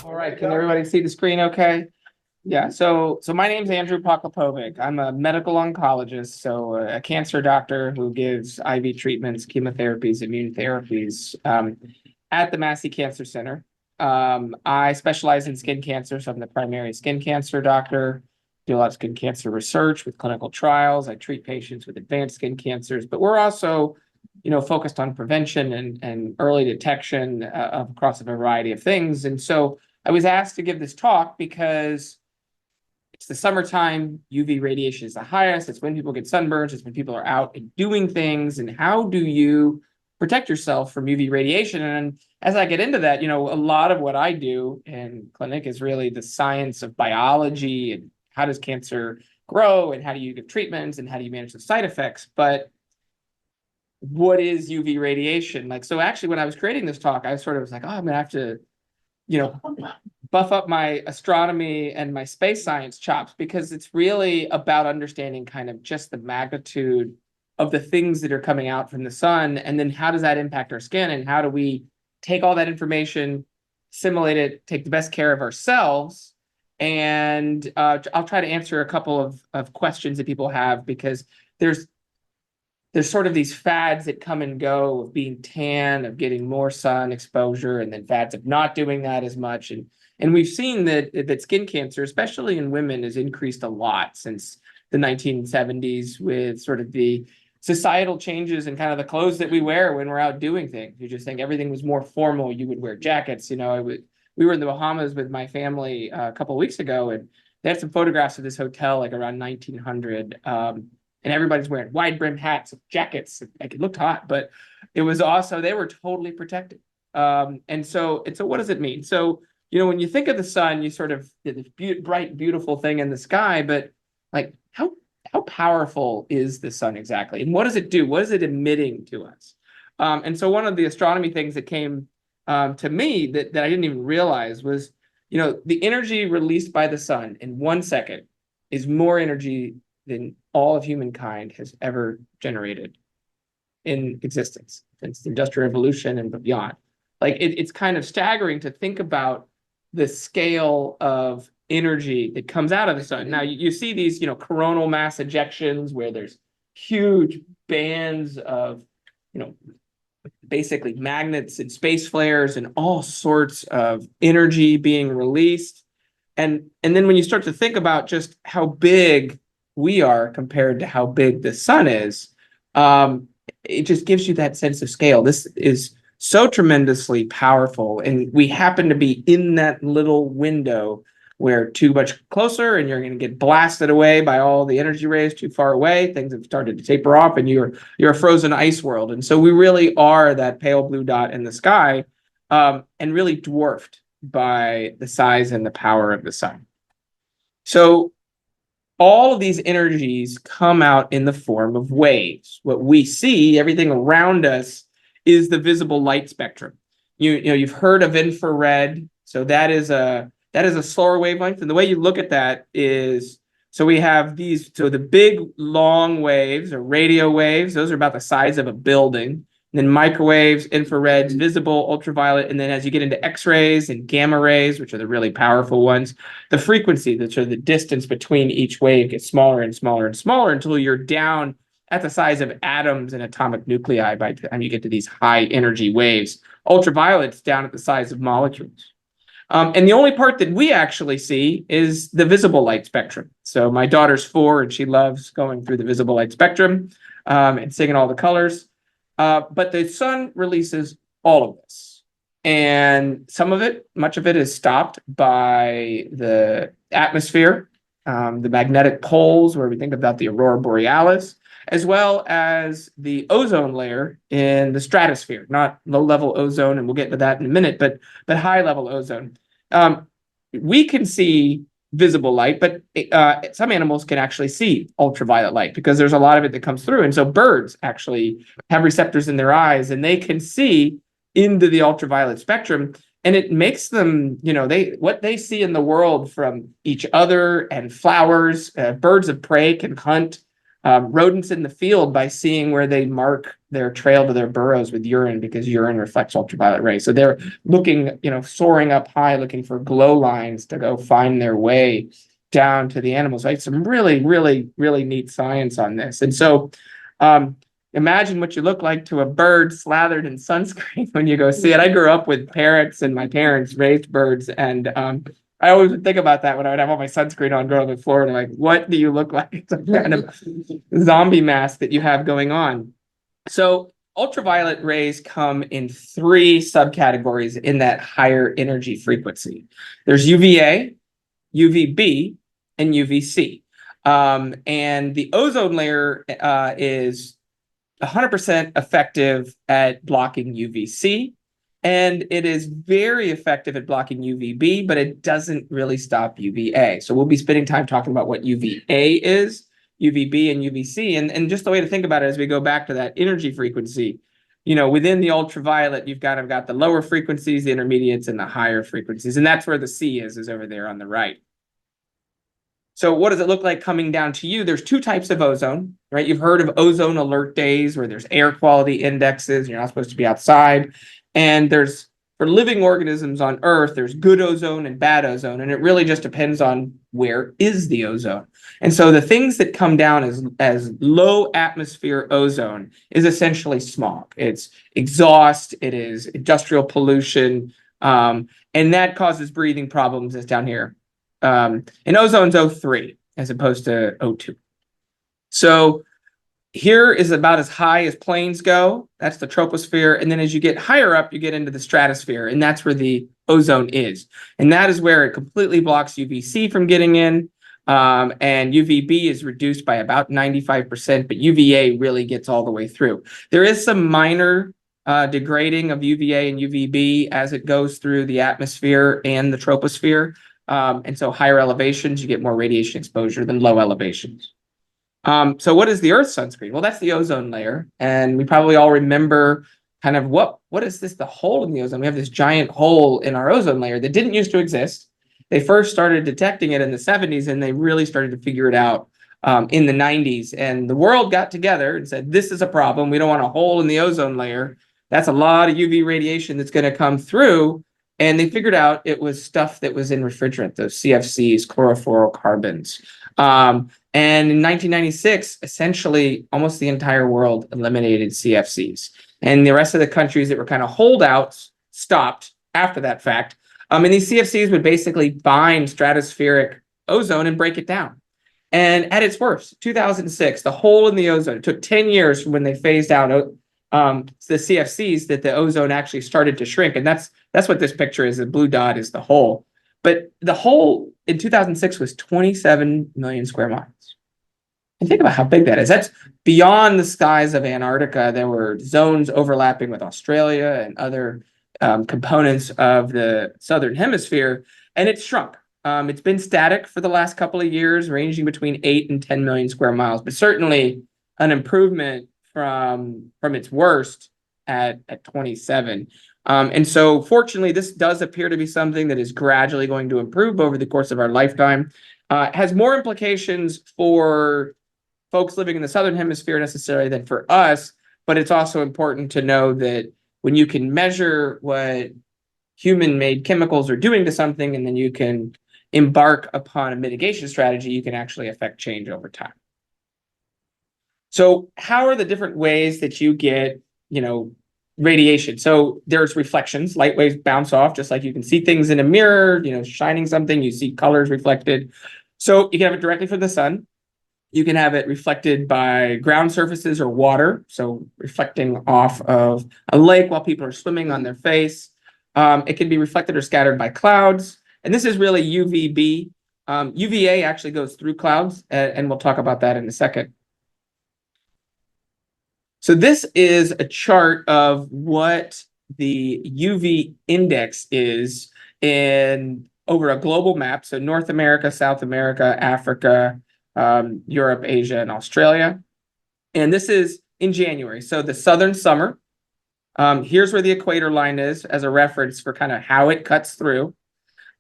All right, can everybody see the screen okay? Yeah, so my name's Andrew Poklepovic. I'm a medical oncologist, so a cancer doctor who gives IV treatments, chemotherapies, immune therapies at the Massey Cancer Center. I specialize in skin cancer, so I'm the primary skin cancer doctor. Do a lot of skin cancer research with clinical trials. I treat patients with advanced skin cancers, but we're also, focused on prevention and early detection across a variety of things. And so I was asked to give this talk because it's the summertime, UV radiation is the highest. It's when people get sunburns. It's when people are out and doing things. And how do you protect yourself from UV radiation? And as I get into that, a lot of what I do in clinic is really the science of biology and how does cancer grow and how do you give treatments and how do you manage the side effects. But what is UV radiation? So actually, when I was creating this talk, I sort of was like, oh, I'm gonna have to, buff up my astronomy and my space science chops, because it's really about understanding kind of just the magnitude of the things that are coming out from the sun, and then how does that impact our skin, and how do we take all that information, simulate it, take the best care of ourselves. And I'll try to answer a couple of questions that people have, because there's sort of these fads that come and go of being tan, of getting more sun exposure, and then fads of not doing that as much. And we've seen that skin cancer, especially in women, has increased a lot since the 1970s with sort of the societal changes and kind of the clothes that we wear when we're out doing things. You just think everything was more formal. You would wear jackets. We were in the Bahamas with my family a couple of weeks ago, and they had some photographs of this hotel like around 1900. And everybody's wearing wide brim hats, jackets. Like, it looked hot, but it was also, they were totally protected. And so what does it mean? So, when you think of the sun, you sort of this bright, beautiful thing in the sky, but like how powerful is the sun exactly? And what does it do? What is it emitting to us? And so one of the astronomy things that came to me that I didn't even realize was, the energy released by the sun in 1 second is more energy than all of humankind has ever generated in existence since the Industrial Revolution and beyond. Like, it's kind of staggering to think about the scale of energy that comes out of the sun. Now, you see these, coronal mass ejections where there's huge bands of, basically magnets and space flares and all sorts of energy being released. And then when you start to think about just how big we are compared to how big the sun is, it just gives you that sense of scale. This is so tremendously powerful, and we happen to be in that little window where too much closer and you're going to get blasted away by all the energy rays. Too far away, things have started to taper off, and you're a frozen ice world. And so we really are that pale blue dot in the sky, and really dwarfed by the size and the power of the sun. So all of these energies come out in the form of waves. What we see, everything around us, is the visible light spectrum. You've heard of infrared, so that is a slower wavelength. And the way you look at that is, so we have these, so the big long waves or radio waves, those are about the size of a building. And then microwaves, infrareds, visible, ultraviolet, and then as you get into X-rays and gamma rays, which are the really powerful ones, the frequency, the sort of the distance between each wave, gets smaller and smaller and smaller until you're down at the size of atoms and atomic nuclei by the time you get to these high energy waves. Ultraviolet's down at the size of molecules. And the only part that we actually see is the visible light spectrum. So my daughter's 4 and she loves going through the visible light spectrum and seeing all the colors. But the sun releases all of this. And much of it is stopped by the atmosphere, the magnetic poles, where we think about the aurora borealis, as well as the ozone layer in the stratosphere, not low-level ozone, and we'll get into that in a minute, but high-level ozone. We can see visible light, but some animals can actually see ultraviolet light because there's a lot of it that comes through. And so birds actually have receptors in their eyes, and they can see into the ultraviolet spectrum, and it makes them, what they see in the world from each other and flowers. Birds of prey can hunt rodents in the field by seeing where they mark their trail to their burrows with urine, because urine reflects ultraviolet rays. So they're looking, soaring up high, looking for glow lines to go find their way down to the animals, right? Some really, really, really neat science on this. And so imagine what you look like to a bird slathered in sunscreen when you go see it. I grew up with parrots, and my parents raised birds, and I always would think about that when I would have all my sunscreen on growing up in Florida. Like, what do you look like? It's a kind of zombie mask that you have going on. So ultraviolet rays come in 3 subcategories in that higher energy frequency. There's UVA, UVB, and UVC. And the ozone layer is 100% effective at blocking UVC. And it is very effective at blocking UVB, but it doesn't really stop UVA. So we'll be spending time talking about what UVA is, UVB, and UVC. And just the way to think about it as we go back to that energy frequency, within the ultraviolet, you've kind of got the lower frequencies, the intermediates, and the higher frequencies. And that's where the C is over there on the right. So what does it look like coming down to you? There's 2 types of ozone, right? You've heard of ozone alert days where there's air quality indexes. You're not supposed to be outside. And there's, for living organisms on Earth, there's good ozone and bad ozone. And it really just depends on where is the ozone. And so the things that come down as low atmosphere ozone is essentially smog. It's exhaust, it is industrial pollution, and that causes breathing problems. That's down here. And ozone's O3 as opposed to O2. So here is about as high as planes go. That's the troposphere. And then as you get higher up, you get into the stratosphere. And that's where the ozone is. And that is where it completely blocks UVC from getting in. And UVB is reduced by about 95%, but UVA really gets all the way through. There is some minor degrading of UVA and UVB as it goes through the atmosphere and the troposphere. And so higher elevations, you get more radiation exposure than low elevations. So what is the Earth sunscreen? Well, that's the ozone layer. And we probably all remember kind of what is this, the hole in the ozone? We have this giant hole in our ozone layer that didn't used to exist. They first started detecting it in the 70s, and they really started to figure it out in the 90s. And the world got together and said, this is a problem. We don't want a hole in the ozone layer. That's a lot of UV radiation that's going to come through. And they figured out it was stuff that was in refrigerant, those CFCs, chlorofluorocarbons. And in 1996, essentially, almost the entire world eliminated CFCs. And the rest of the countries that were kind of holdouts stopped after that fact. And these CFCs would basically bind stratospheric ozone and break it down. And at its worst, 2006, the hole in the ozone, it took 10 years from when they phased out the CFCs that the ozone actually started to shrink. And that's what this picture is. The blue dot is the hole. But the hole in 2006 was 27 million square miles. And think about how big that is. That's beyond the skies of Antarctica. There were zones overlapping with Australia and other components of the southern hemisphere, and it's shrunk. It's been static for the last couple of years, ranging between 8 and 10 million square miles, but certainly an improvement from its worst at 27. And so fortunately, this does appear to be something that is gradually going to improve over the course of our lifetime. It has more implications for folks living in the southern hemisphere necessarily than for us, but it's also important to know that when you can measure what human-made chemicals are doing to something, and then you can embark upon a mitigation strategy, you can actually affect change over time. So how are the different ways that you get, radiation? So there's reflections. Light waves bounce off, just like you can see things in a mirror, shining something, you see colors reflected. So you can have it directly from the sun. You can have it reflected by ground surfaces or water, so reflecting off of a lake while people are swimming on their face. It can be reflected or scattered by clouds. And this is really UVB. UVA actually goes through clouds, and we'll talk about that in a second. So this is a chart of what the UV index is over a global map. So North America, South America, Africa, Europe, Asia, and Australia. And this is in January. So the southern summer, here's where the equator line is as a reference for kind of how it cuts through.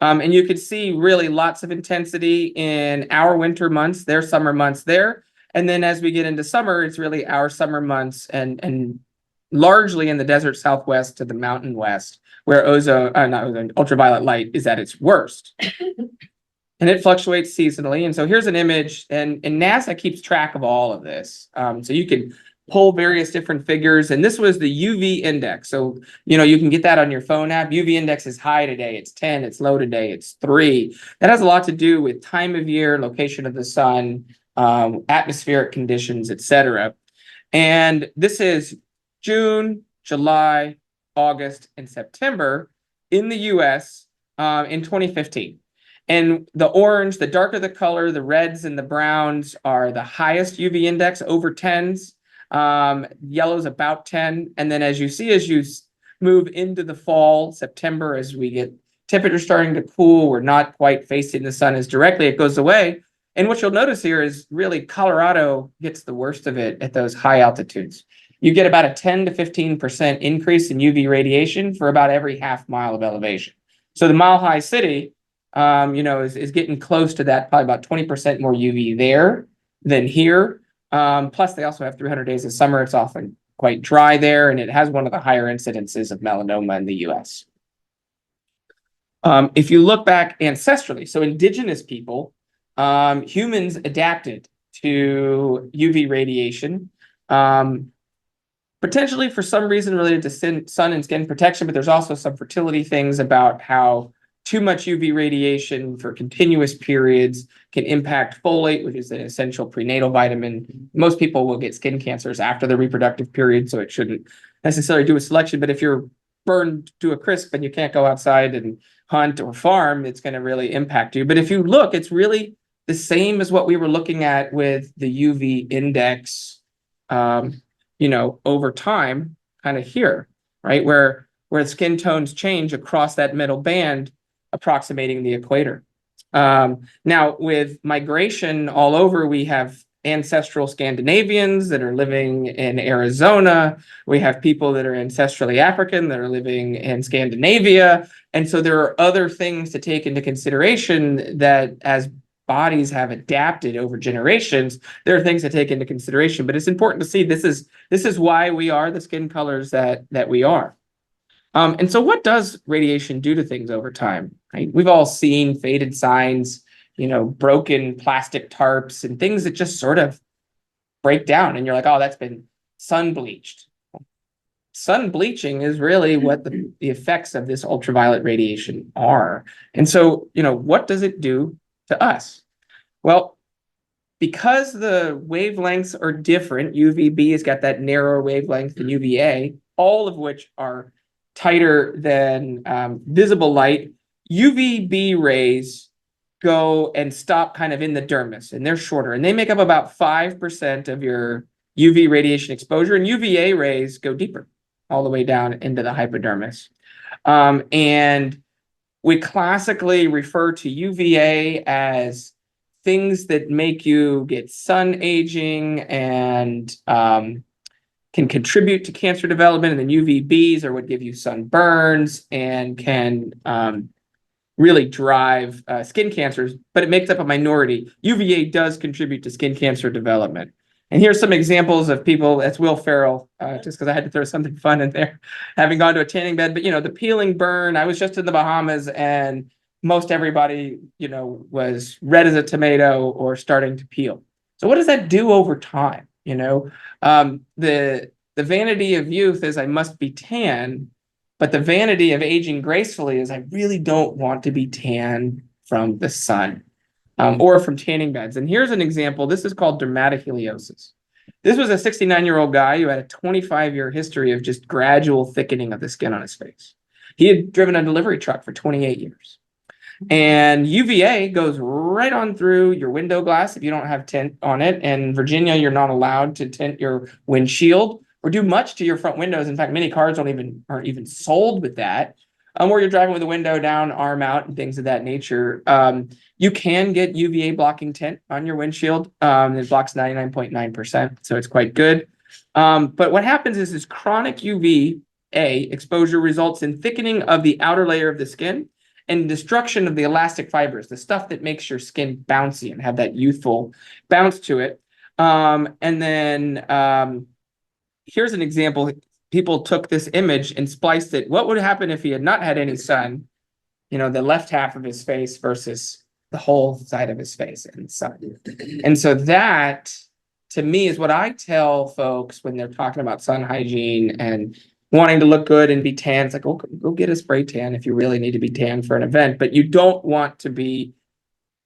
And you can see really lots of intensity in our winter months, their summer months there. And then as we get into summer, it's really our summer months and largely in the desert Southwest to the mountain west, where ultraviolet light is at its worst. And it fluctuates seasonally. And so here's an image, and NASA keeps track of all of this. So you can pull various different figures. And this was the UV index. So, you can get that on your phone app. UV index is high today. It's 10. It's low today. It's 3. That has a lot to do with time of year, location of the sun, atmospheric conditions, etc. And this is June, July, August, and September in the US in 2015. And the orange, the darker the color, the reds and the browns are the highest UV index, over 10s. Yellow's about 10. And then as you move into the fall, September, as we get temperatures starting to cool, we're not quite facing the sun as directly, it goes away. And what you'll notice here is really Colorado gets the worst of it at those high altitudes. You get about a 10 to 15% increase in UV radiation for about every half mile of elevation. So the Mile High City, is getting close to that, probably about 20% more UV there than here. Plus, they also have 300 days of summer. It's often quite dry there, and it has one of the higher incidences of melanoma in the US. If you look back ancestrally, so indigenous people, humans adapted to UV radiation, potentially for some reason related to sun and skin protection, but there's also some fertility things about how too much UV radiation for continuous periods can impact folate, which is an essential prenatal vitamin. Most people will get skin cancers after the reproductive period, so it shouldn't necessarily do with selection. But if you're burned to a crisp and you can't go outside and hunt or farm, it's going to really impact you. But if you look, it's really the same as what we were looking at with the UV index, over time, kind of here, right? Where the skin tones change across that middle band, approximating the equator. Now, with migration all over, we have ancestral Scandinavians that are living in Arizona. We have people that are ancestrally African that are living in Scandinavia. And so there are other things to take into consideration that as bodies have adapted over generations, there are things to take into consideration. But it's important to see this is why we are the skin colors that we are. And so what does radiation do to things over time? Right? We've all seen faded signs, broken plastic tarps and things that just sort of break down. And you're like, oh, that's been sun bleached. Sun bleaching is really what the effects of this ultraviolet radiation are. And so, what does it do to us? Well, because the wavelengths are different, UVB has got that narrower wavelength than UVA, all of which are tighter than visible light. UVB rays go and stop kind of in the dermis, and they're shorter, and they make up about 5% of your UV radiation exposure, and UVA rays go deeper, all the way down into the hypodermis. And we classically refer to UVA as things that make you get sun aging and can contribute to cancer development, and then UVBs are what give you sunburns and can really drive skin cancers, but it makes up a minority. UVA does contribute to skin cancer development. And here's some examples of people. That's Will Ferrell, just because I had to throw something fun in there, having gone to a tanning bed. But, the peeling burn, I was just in the Bahamas and most everybody, was red as a tomato or starting to peel. So what does that do over time? The vanity of youth is I must be tan, but the vanity of aging gracefully is I really don't want to be tan from the sun or from tanning beds. And here's an example. This is called dermatohiliosis. This was a 69-year-old guy who had a 25-year history of just gradual thickening of the skin on his face. He had driven a delivery truck for 28 years. And UVA goes right on through your window glass if you don't have tint on it. In Virginia, you're not allowed to tint your windshield or do much to your front windows. In fact, many cars aren't even sold with that. Or you're driving with the window down, arm out, and things of that nature. You can get UVA blocking tint on your windshield. It blocks 99.9%, so it's quite good. But what happens is this chronic UVA exposure results in thickening of the outer layer of the skin and destruction of the elastic fibers, the stuff that makes your skin bouncy and have that youthful bounce to it. And then here's an example. People took this image and spliced it. What would happen if he had not had any sun? The left half of his face versus the whole side of his face and sun. And so that, to me, is what I tell folks when they're talking about sun hygiene and wanting to look good and be tan. It's like, oh, go get a spray tan if you really need to be tan for an event, but you don't want to be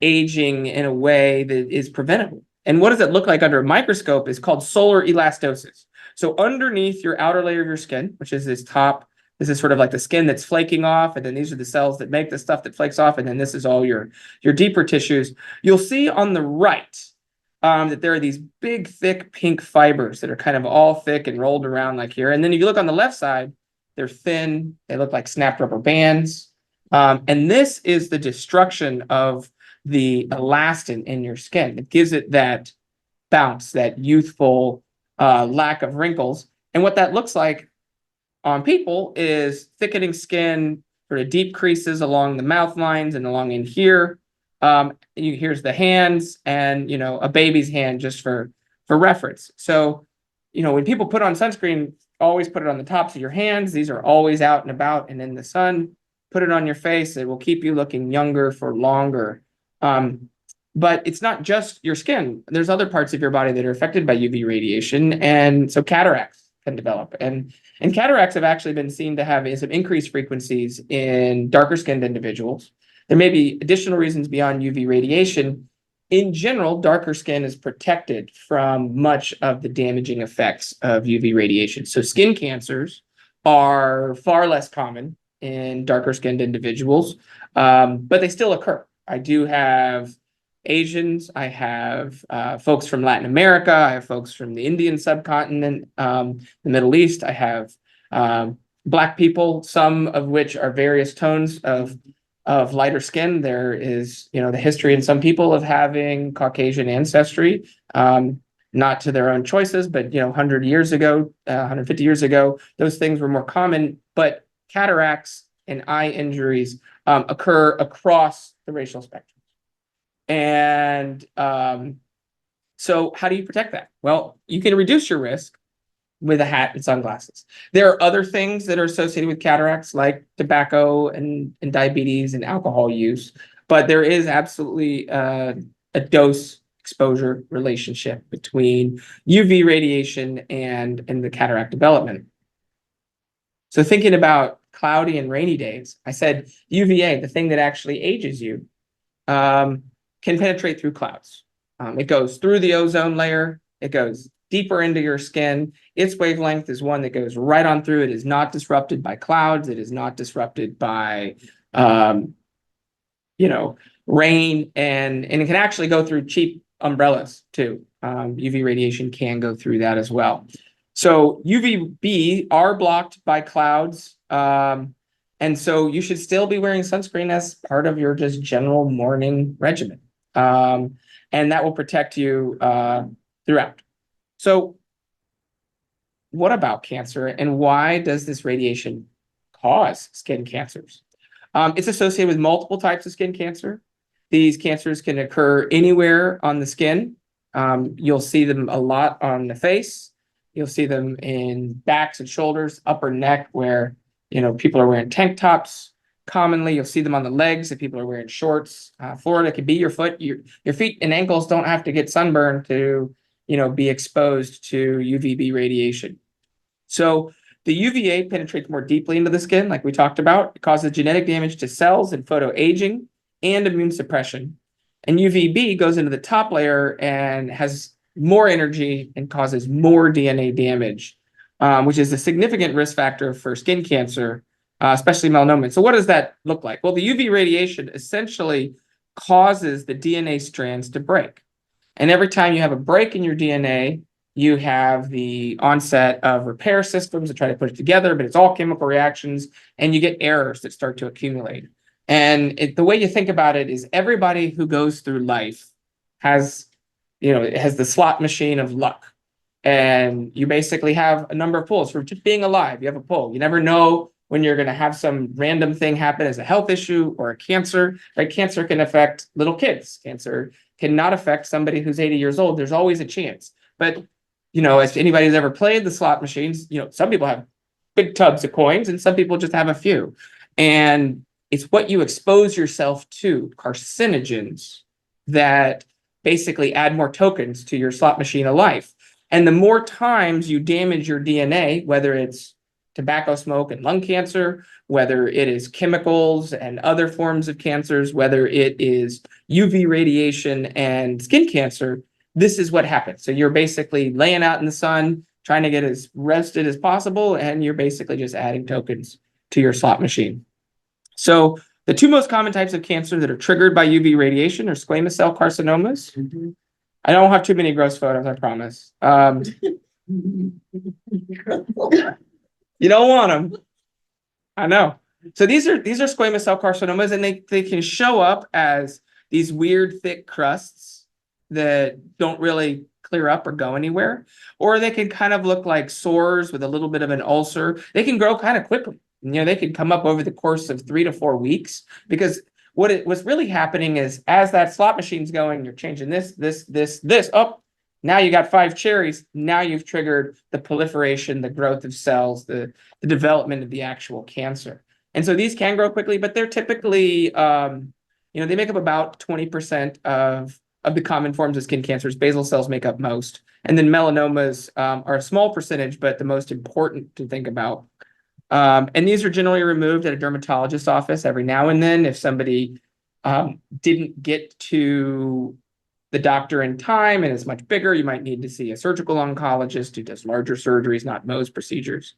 aging in a way that is preventable. And what does it look like under a microscope is called solar elastosis. So underneath your outer layer of your skin, which is this is sort of like the skin that's flaking off, and then these are the cells that make the stuff that flakes off, and then this is all your deeper tissues. You'll see on the right that there are these big, thick pink fibers that are kind of all thick and rolled around like here. And then if you look on the left side, they're thin. They look like snapped rubber bands. And this is the destruction of the elastin in your skin. It gives it that bounce, that youthful lack of wrinkles. And what that looks like on people is thickening skin, sort of deep creases along the mouth lines and along in here. Here's the hands and, a baby's hand just for reference. So, when people put on sunscreen, always put it on the tops of your hands. These are always out and about and in the sun. Put it on your face. It will keep you looking younger for longer. But it's not just your skin. There's other parts of your body that are affected by UV radiation. And so cataracts can develop. And cataracts have actually been seen to have some increased frequencies in darker skinned individuals. There may be additional reasons beyond UV radiation. In general, darker skin is protected from much of the damaging effects of UV radiation. So skin cancers are far less common in darker skinned individuals, but they still occur. I do have Asians, I have folks from Latin America, I have folks from the Indian subcontinent, the Middle East, I have Black people, some of which are various tones of lighter skin. There is, the history in some people of having Caucasian ancestry, not to their own choices, but, 100 years ago, 150 years ago, those things were more common, but cataracts and eye injuries occur across the racial spectrum. And so how do you protect that? Well, you can reduce your risk with a hat and sunglasses. There are other things that are associated with cataracts, like tobacco and diabetes and alcohol use, but there is absolutely a dose exposure relationship between UV radiation and the cataract development. So thinking about cloudy and rainy days, I said UVA, the thing that actually ages you, can penetrate through clouds. It goes through the ozone layer. It goes deeper into your skin. Its wavelength is one that goes right on through. It is not disrupted by clouds. It is not disrupted by, rain, and it can actually go through cheap umbrellas too. UV radiation can go through that as well. So UVB are blocked by clouds. And so you should still be wearing sunscreen as part of your just general morning regimen. And that will protect you throughout. So what about cancer, and why does this radiation cause skin cancers? It's associated with multiple types of skin cancer. These cancers can occur anywhere on the skin. You'll see them a lot on the face. You'll see them in backs and shoulders, upper neck, where people are wearing tank tops. Commonly, you'll see them on the legs if people are wearing shorts. Florida could be your foot. Your feet and ankles don't have to get sunburned to be exposed to UVB radiation. So the UVA penetrates more deeply into the skin, like we talked about. It causes genetic damage to cells and photoaging and immune suppression. And UVB goes into the top layer and has more energy and causes more DNA damage, which is a significant risk factor for skin cancer, especially melanoma. So what does that look like? Well, the UV radiation essentially causes the DNA strands to break. And every time you have a break in your DNA, you have the onset of repair systems that try to put it together, but it's all chemical reactions, and you get errors that start to accumulate. And the way you think about it is everybody who goes through life has, it has the slot machine of luck. And you basically have a number of pulls for just being alive. You have a pull. You never know when you're going to have some random thing happen as a health issue or a cancer, right? Cancer can affect little kids. Cancer cannot affect somebody who's 80 years old. There's always a chance. But, as anybody's ever played the slot machines, some people have big tubs of coins and some people just have a few. And it's what you expose yourself to, carcinogens, that basically add more tokens to your slot machine of life. And the more times you damage your DNA, whether it's tobacco smoke and lung cancer, whether it is chemicals and other forms of cancers, whether it is UV radiation and skin cancer, this is what happens. So you're basically laying out in the sun, trying to get as rested as possible, and you're basically just adding tokens to your slot machine. So the two most common types of cancer that are triggered by UV radiation are squamous cell carcinomas. Mm-hmm. I don't have too many gross photos, I promise. You don't want them. I know. So these are squamous cell carcinomas, and they can show up as these weird thick crusts that don't really clear up or go anywhere, or they can kind of look like sores with a little bit of an ulcer. They can grow kind of quickly. They can come up over the course of 3 to 4 weeks, because what's really happening is, as that slot machine's going, you're changing this. Oh, now you got 5 cherries. Now you've triggered the proliferation, the growth of cells, the development of the actual cancer. And so these can grow quickly, but they're typically, they make up about 20% of the common forms of skin cancers. Basal cells make up most. And then melanomas are a small percentage, but the most important to think about. And these are generally removed at a dermatologist's office every now and then. If somebody didn't get to the doctor in time and is much bigger, you might need to see a surgical oncologist who does larger surgeries, not Mohs procedures.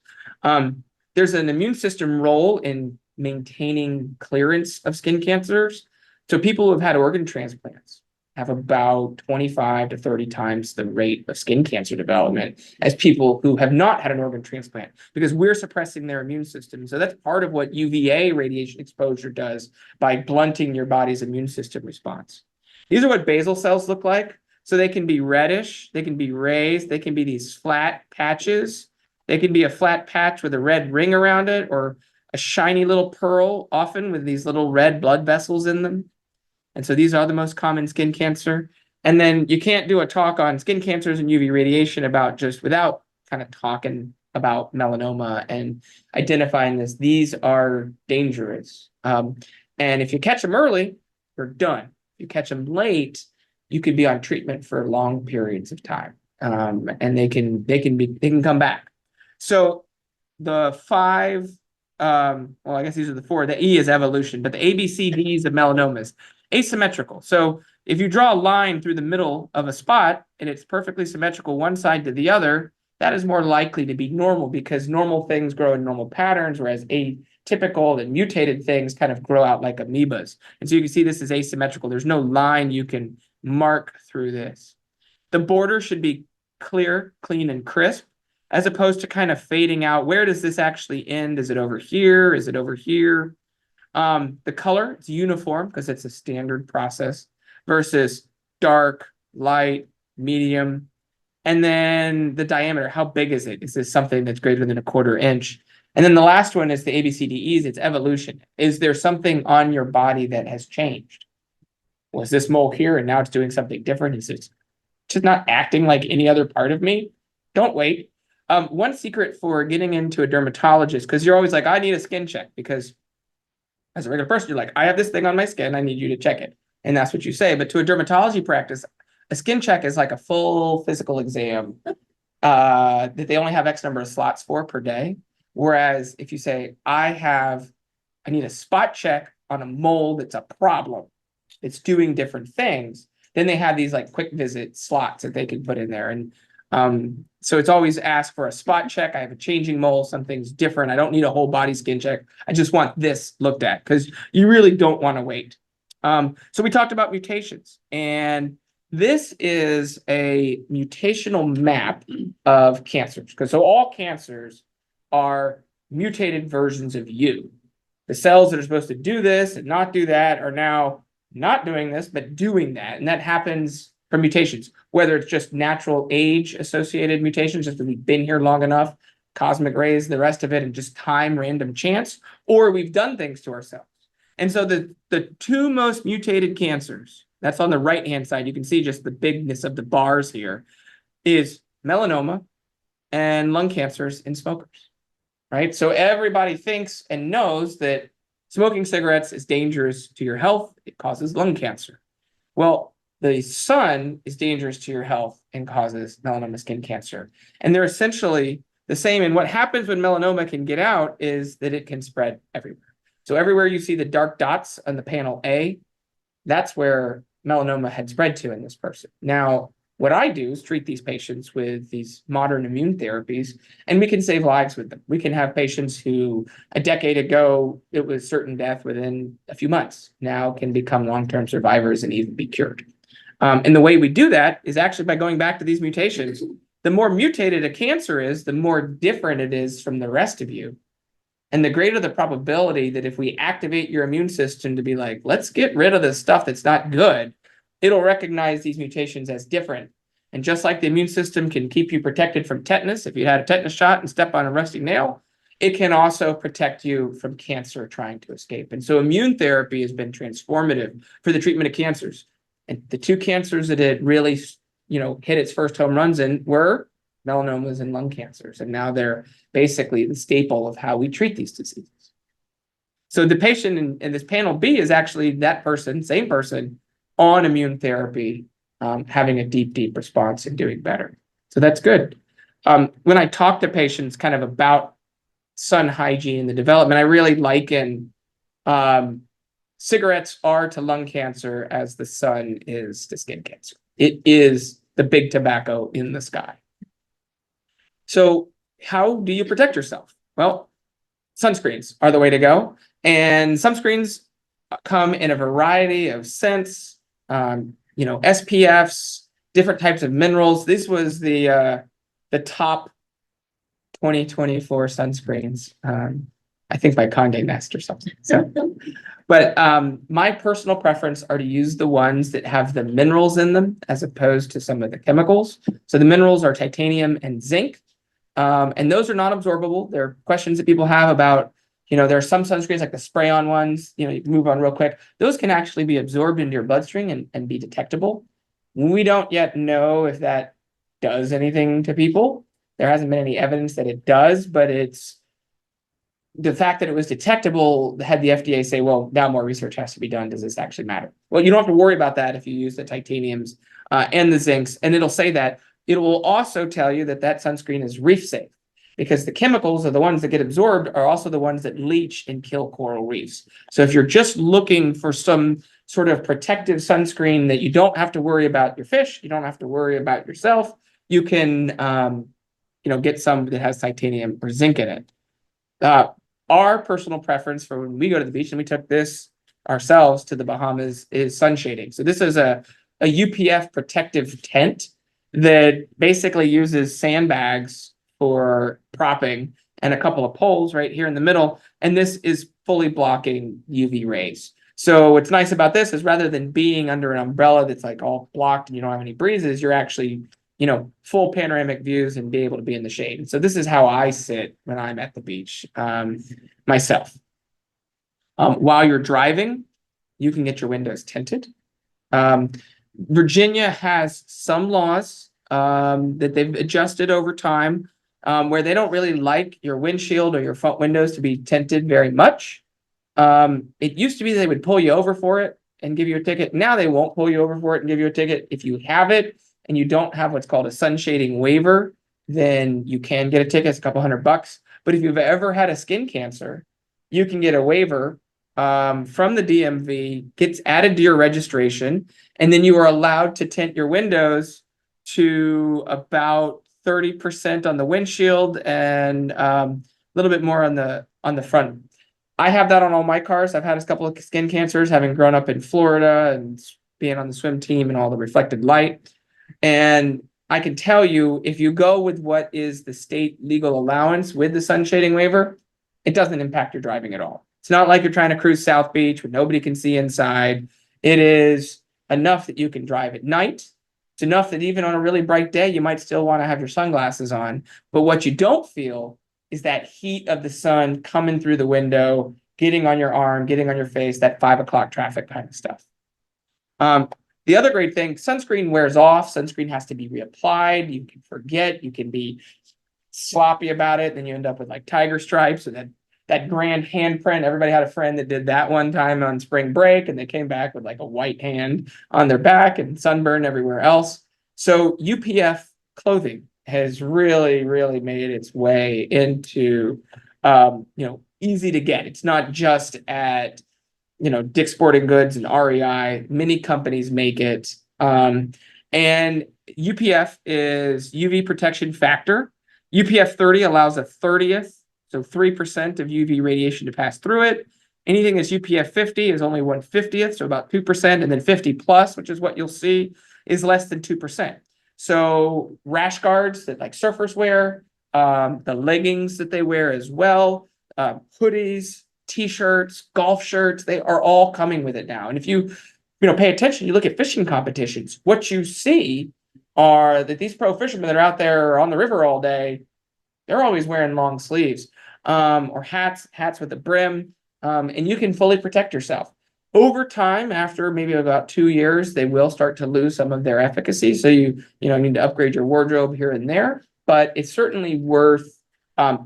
There's an immune system role in maintaining clearance of skin cancers. So people who have had organ transplants have about 25 to 30 times the rate of skin cancer development as people who have not had an organ transplant, because we're suppressing their immune system. So that's part of what UVA radiation exposure does by blunting your body's immune system response. These are what basal cells look like. So they can be reddish, they can be raised, they can be these flat patches. They can be a flat patch with a red ring around it, or a shiny little pearl, often with these little red blood vessels in them. And so these are the most common skin cancer. And then you can't do a talk on skin cancers and UV radiation without kind of talking about melanoma and identifying this. These are dangerous. And if you catch them early, you're done. If you catch them late, you could be on treatment for long periods of time. And they can come back. So the 5, I guess these are the 4. The E is evolution, but the ABCDs of melanomas, asymmetrical. So if you draw a line through the middle of a spot and it's perfectly symmetrical one side to the other, that is more likely to be normal, because normal things grow in normal patterns, whereas atypical and mutated things kind of grow out like amoebas. And so you can see this is asymmetrical. There's no line you can mark through this. The border should be clear, clean, and crisp, as opposed to kind of fading out. Where does this actually end? Is it over here? Is it over here? The color, it's uniform because it's a standard process, versus dark, light, medium. And then the diameter, how big is it? Is this something that's greater than 1/4 inch? And then the last one is the ABCDEs, it's evolution. Is there something on your body that has changed? Was this mole here and now it's doing something different? Is it just not acting like any other part of me? Don't wait. One secret for getting into a dermatologist, because you're always like, I need a skin check, because as a regular person, you're like, I have this thing on my skin, I need you to check it. And that's what you say. But to a dermatology practice, a skin check is like a full physical exam that they only have X number of slots for per day. Whereas if you say, I need a spot check on a mole that's a problem, it's doing different things, then they have these like quick visit slots that they can put in there. And so it's always asked for a spot check. I have a changing mole, something's different. I don't need a whole body skin check. I just want this looked at, because you really don't want to wait. So we talked about mutations, and this is a mutational map of cancers. So all cancers are mutated versions of you. The cells that are supposed to do this and not do that are now not doing this, but doing that. And that happens from mutations, whether it's just natural age associated mutations, just that we've been here long enough, cosmic rays, the rest of it, and just time, random chance, or we've done things to ourselves. And so the two most mutated cancers, that's on the right-hand side, you can see just the bigness of the bars here, is melanoma and lung cancers in smokers, right? So everybody thinks and knows that smoking cigarettes is dangerous to your health. It causes lung cancer. Well, the sun is dangerous to your health and causes melanoma skin cancer. And they're essentially the same. And what happens when melanoma can get out is that it can spread everywhere. So everywhere you see the dark dots on the panel A, that's where melanoma had spread to in this person. Now, what I do is treat these patients with these modern immune therapies, and we can save lives with them. We can have patients who a decade ago, it was certain death within a few months, now can become long-term survivors and even be cured. And the way we do that is actually by going back to these mutations. The more mutated a cancer is, the more different it is from the rest of you. And the greater the probability that if we activate your immune system to be like, let's get rid of this stuff that's not good, it'll recognize these mutations as different. And just like the immune system can keep you protected from tetanus, if you had a tetanus shot and step on a rusty nail, it can also protect you from cancer trying to escape. And so immune therapy has been transformative for the treatment of cancers. And the two cancers that it really, hit its first home runs in were melanomas and lung cancers. And now they're basically the staple of how we treat these diseases. So the patient in this panel B is actually that person, same person, on immune therapy, having a deep response and doing better. So that's good. When I talk to patients kind of about sun hygiene and the development, I really liken cigarettes are to lung cancer as the sun is to skin cancer. It is the big tobacco in the sky. So how do you protect yourself? Well, sunscreens are the way to go. And sunscreens come in a variety of scents, SPFs, different types of minerals. This was the top 2024 sunscreens, I think by Condé Nast or something. So, but my personal preference are to use the ones that have the minerals in them as opposed to some of the chemicals. So the minerals are titanium and zinc, and those are not absorbable. There are questions that people have about, there are some sunscreens like the spray-on ones, you can move on real quick. Those can actually be absorbed into your bloodstream and be detectable. We don't yet know if that does anything to people. There hasn't been any evidence that it does, but it's the fact that it was detectable had the FDA say, well, now more research has to be done. Does this actually matter? Well, you don't have to worry about that if you use the titaniums and the zincs, and it'll say that. It will also tell you that that sunscreen is reef safe, because the chemicals are the ones that get absorbed are also the ones that leach and kill coral reefs. So if you're just looking for some sort of protective sunscreen that you don't have to worry about your fish, you don't have to worry about yourself, you can get some that has titanium or zinc in it. Our personal preference for when we go to the beach, and we took this ourselves to the Bahamas, is sun shading. So this is a UPF protective tent that basically uses sandbags for propping and a couple of poles right here in the middle. And this is fully blocking UV rays. So what's nice about this is rather than being under an umbrella that's like all blocked and you don't have any breezes, you're actually, full panoramic views and be able to be in the shade. And so this is how I sit when I'm at the beach myself. While you're driving, you can get your windows tinted. Virginia has some laws that they've adjusted over time where they don't really like your windshield or your front windows to be tinted very much. It used to be they would pull you over for it and give you a ticket. Now they won't pull you over for it and give you a ticket. If you have it and you don't have what's called a sun shading waiver, then you can get a ticket. It's a couple $100. But if you've ever had a skin cancer, you can get a waiver from the DMV, gets added to your registration, and then you are allowed to tint your windows to about 30% on the windshield and a little bit more on the front. I have that on all my cars. I've had a couple of skin cancers, having grown up in Florida and being on the swim team and all the reflected light. And I can tell you, if you go with what is the state legal allowance with the sun shading waiver, it doesn't impact your driving at all. It's not like you're trying to cruise South Beach where nobody can see inside. It is enough that you can drive at night. It's enough that even on a really bright day, you might still want to have your sunglasses on. But what you don't feel is that heat of the sun coming through the window, getting on your arm, getting on your face, that 5 o'clock traffic kind of stuff. The other great thing, sunscreen wears off. Sunscreen has to be reapplied. You can forget, you can be sloppy about it. Then you end up with like tiger stripes and that grand handprint. Everybody had a friend that did that one time on spring break, and they came back with like a white hand on their back and sunburn everywhere else. So UPF clothing has really, really made its way into, easy to get. It's not just at, Dick's Sporting Goods and REI. Many companies make it. And UPF is UV protection factor. UPF 30 allows a 30th, so 3% of UV radiation to pass through it. Anything that's UPF 50 is only 1/50th, so about 2%, and then 50 plus, which is what you'll see, is less than 2%. So rash guards that like surfers wear, the leggings that they wear as well, hoodies, t-shirts, golf shirts, they are all coming with it now. And if you pay attention, you look at fishing competitions, what you see are that these pro fishermen that are out there on the river all day, they're always wearing long sleeves, or hats with a brim, and you can fully protect yourself. Over time, after maybe about 2 years, they will start to lose some of their efficacy. So you need to upgrade your wardrobe here and there, but it's certainly worth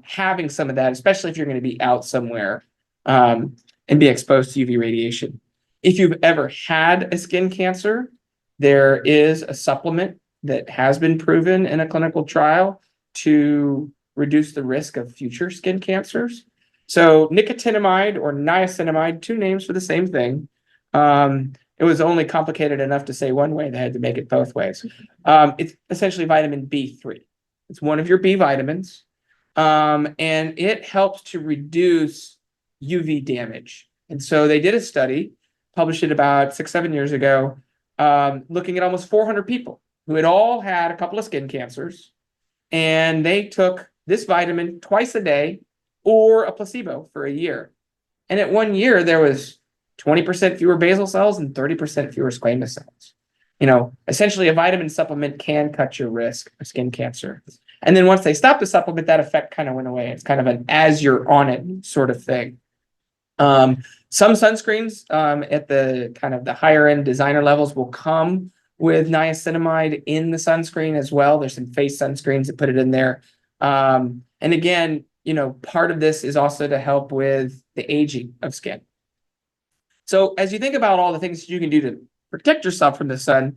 having some of that, especially if you're going to be out somewhere and be exposed to UV radiation. If you've ever had a skin cancer, there is a supplement that has been proven in a clinical trial to reduce the risk of future skin cancers. So nicotinamide or niacinamide, two names for the same thing. It was only complicated enough to say one way, they had to make it both ways. It's essentially vitamin B3. It's one of your B vitamins, and it helps to reduce UV damage. And so they did a study, published it about 6-7 years ago, looking at almost 400 people who had all had a couple of skin cancers, and they took this vitamin twice a day or a placebo for a year. And at 1 year, there was 20% fewer basal cells and 30% fewer squamous cells. Essentially a vitamin supplement can cut your risk of skin cancer. And then once they stopped the supplement, that effect kind of went away. It's kind of an as you're on it sort of thing. Some sunscreens at the kind of the higher end designer levels will come with niacinamide in the sunscreen as well. There's some face sunscreens that put it in there. And again, part of this is also to help with the aging of skin. So as you think about all the things that you can do to protect yourself from the sun,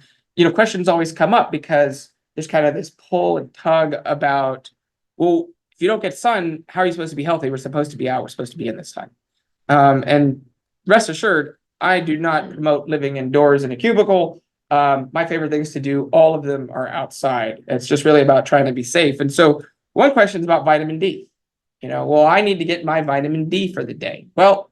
questions always come up because there's kind of this pull and tug about, well, if you don't get sun, how are you supposed to be healthy? We're supposed to be out. We're supposed to be in the sun. And rest assured, I do not promote living indoors in a cubicle. My favorite things to do, all of them are outside. It's just really about trying to be safe. And so one question is about vitamin D. Well, I need to get my vitamin D for the day. Well,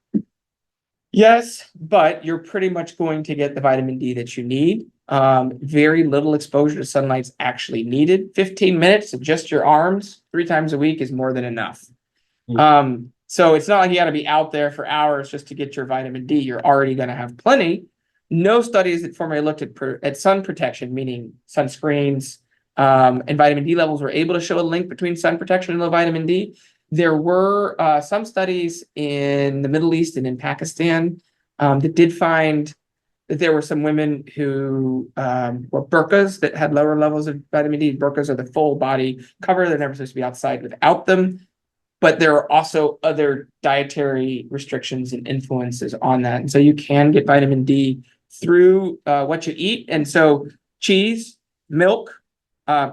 yes, but you're pretty much going to get the vitamin D that you need. Very little exposure to sunlight's actually needed. 15 minutes of just your arms 3 times a week is more than enough. So it's not like you got to be out there for hours just to get your vitamin D. You're already going to have plenty. No studies that formally looked at sun protection, meaning sunscreens, and vitamin D levels were able to show a link between sun protection and low vitamin D. There were some studies in the Middle East and in Pakistan that did find that there were some women who wore burqas that had lower levels of vitamin D. Burqas are the full body cover. They're never supposed to be outside without them. But there are also other dietary restrictions and influences on that. And so you can get vitamin D through what you eat. And so cheese, milk,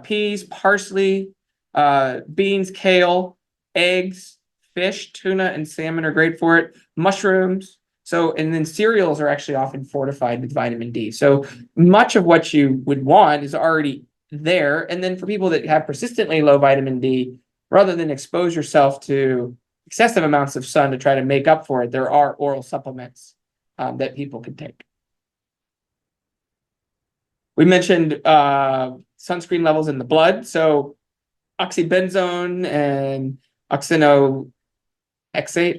peas, parsley, beans, kale, eggs, fish, tuna, and salmon are great for it. Mushrooms. And then cereals are actually often fortified with vitamin D. So much of what you would want is already there. And then for people that have persistently low vitamin D, rather than expose yourself to excessive amounts of sun to try to make up for it, there are oral supplements that people can take. We mentioned sunscreen levels in the blood. So oxybenzone and oxinoxate,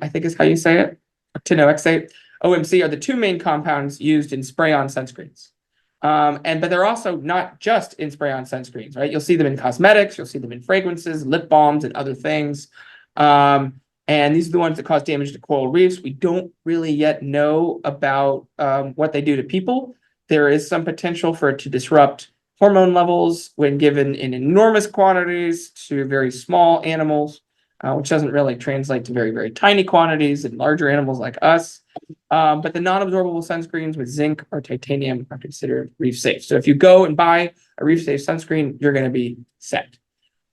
I think is how you say it. Octinoxate, OMC are the two main compounds used in spray-on sunscreens. But they're also not just in spray-on sunscreens, right? You'll see them in cosmetics, you'll see them in fragrances, lip balms, and other things. And these are the ones that cause damage to coral reefs. We don't really yet know about what they do to people. There is some potential for it to disrupt hormone levels when given in enormous quantities to very small animals, which doesn't really translate to very, very tiny quantities in larger animals like us. But the non-absorbable sunscreens with zinc or titanium are considered reef safe. So if you go and buy a reef safe sunscreen, you're going to be set.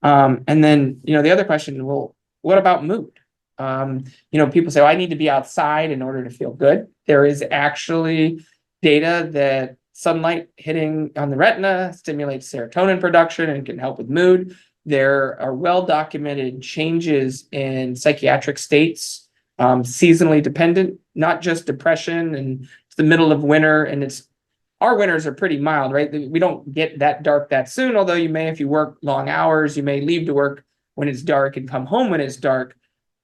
And then, the other question, well, what about mood? People say, I need to be outside in order to feel good. There is actually data that sunlight hitting on the retina stimulates serotonin production and can help with mood. There are well-documented changes in psychiatric states, seasonally dependent, not just depression, and it's the middle of winter, and our winters are pretty mild, right? We don't get that dark that soon, although you may, if you work long hours, you may leave to work when it's dark and come home when it's dark.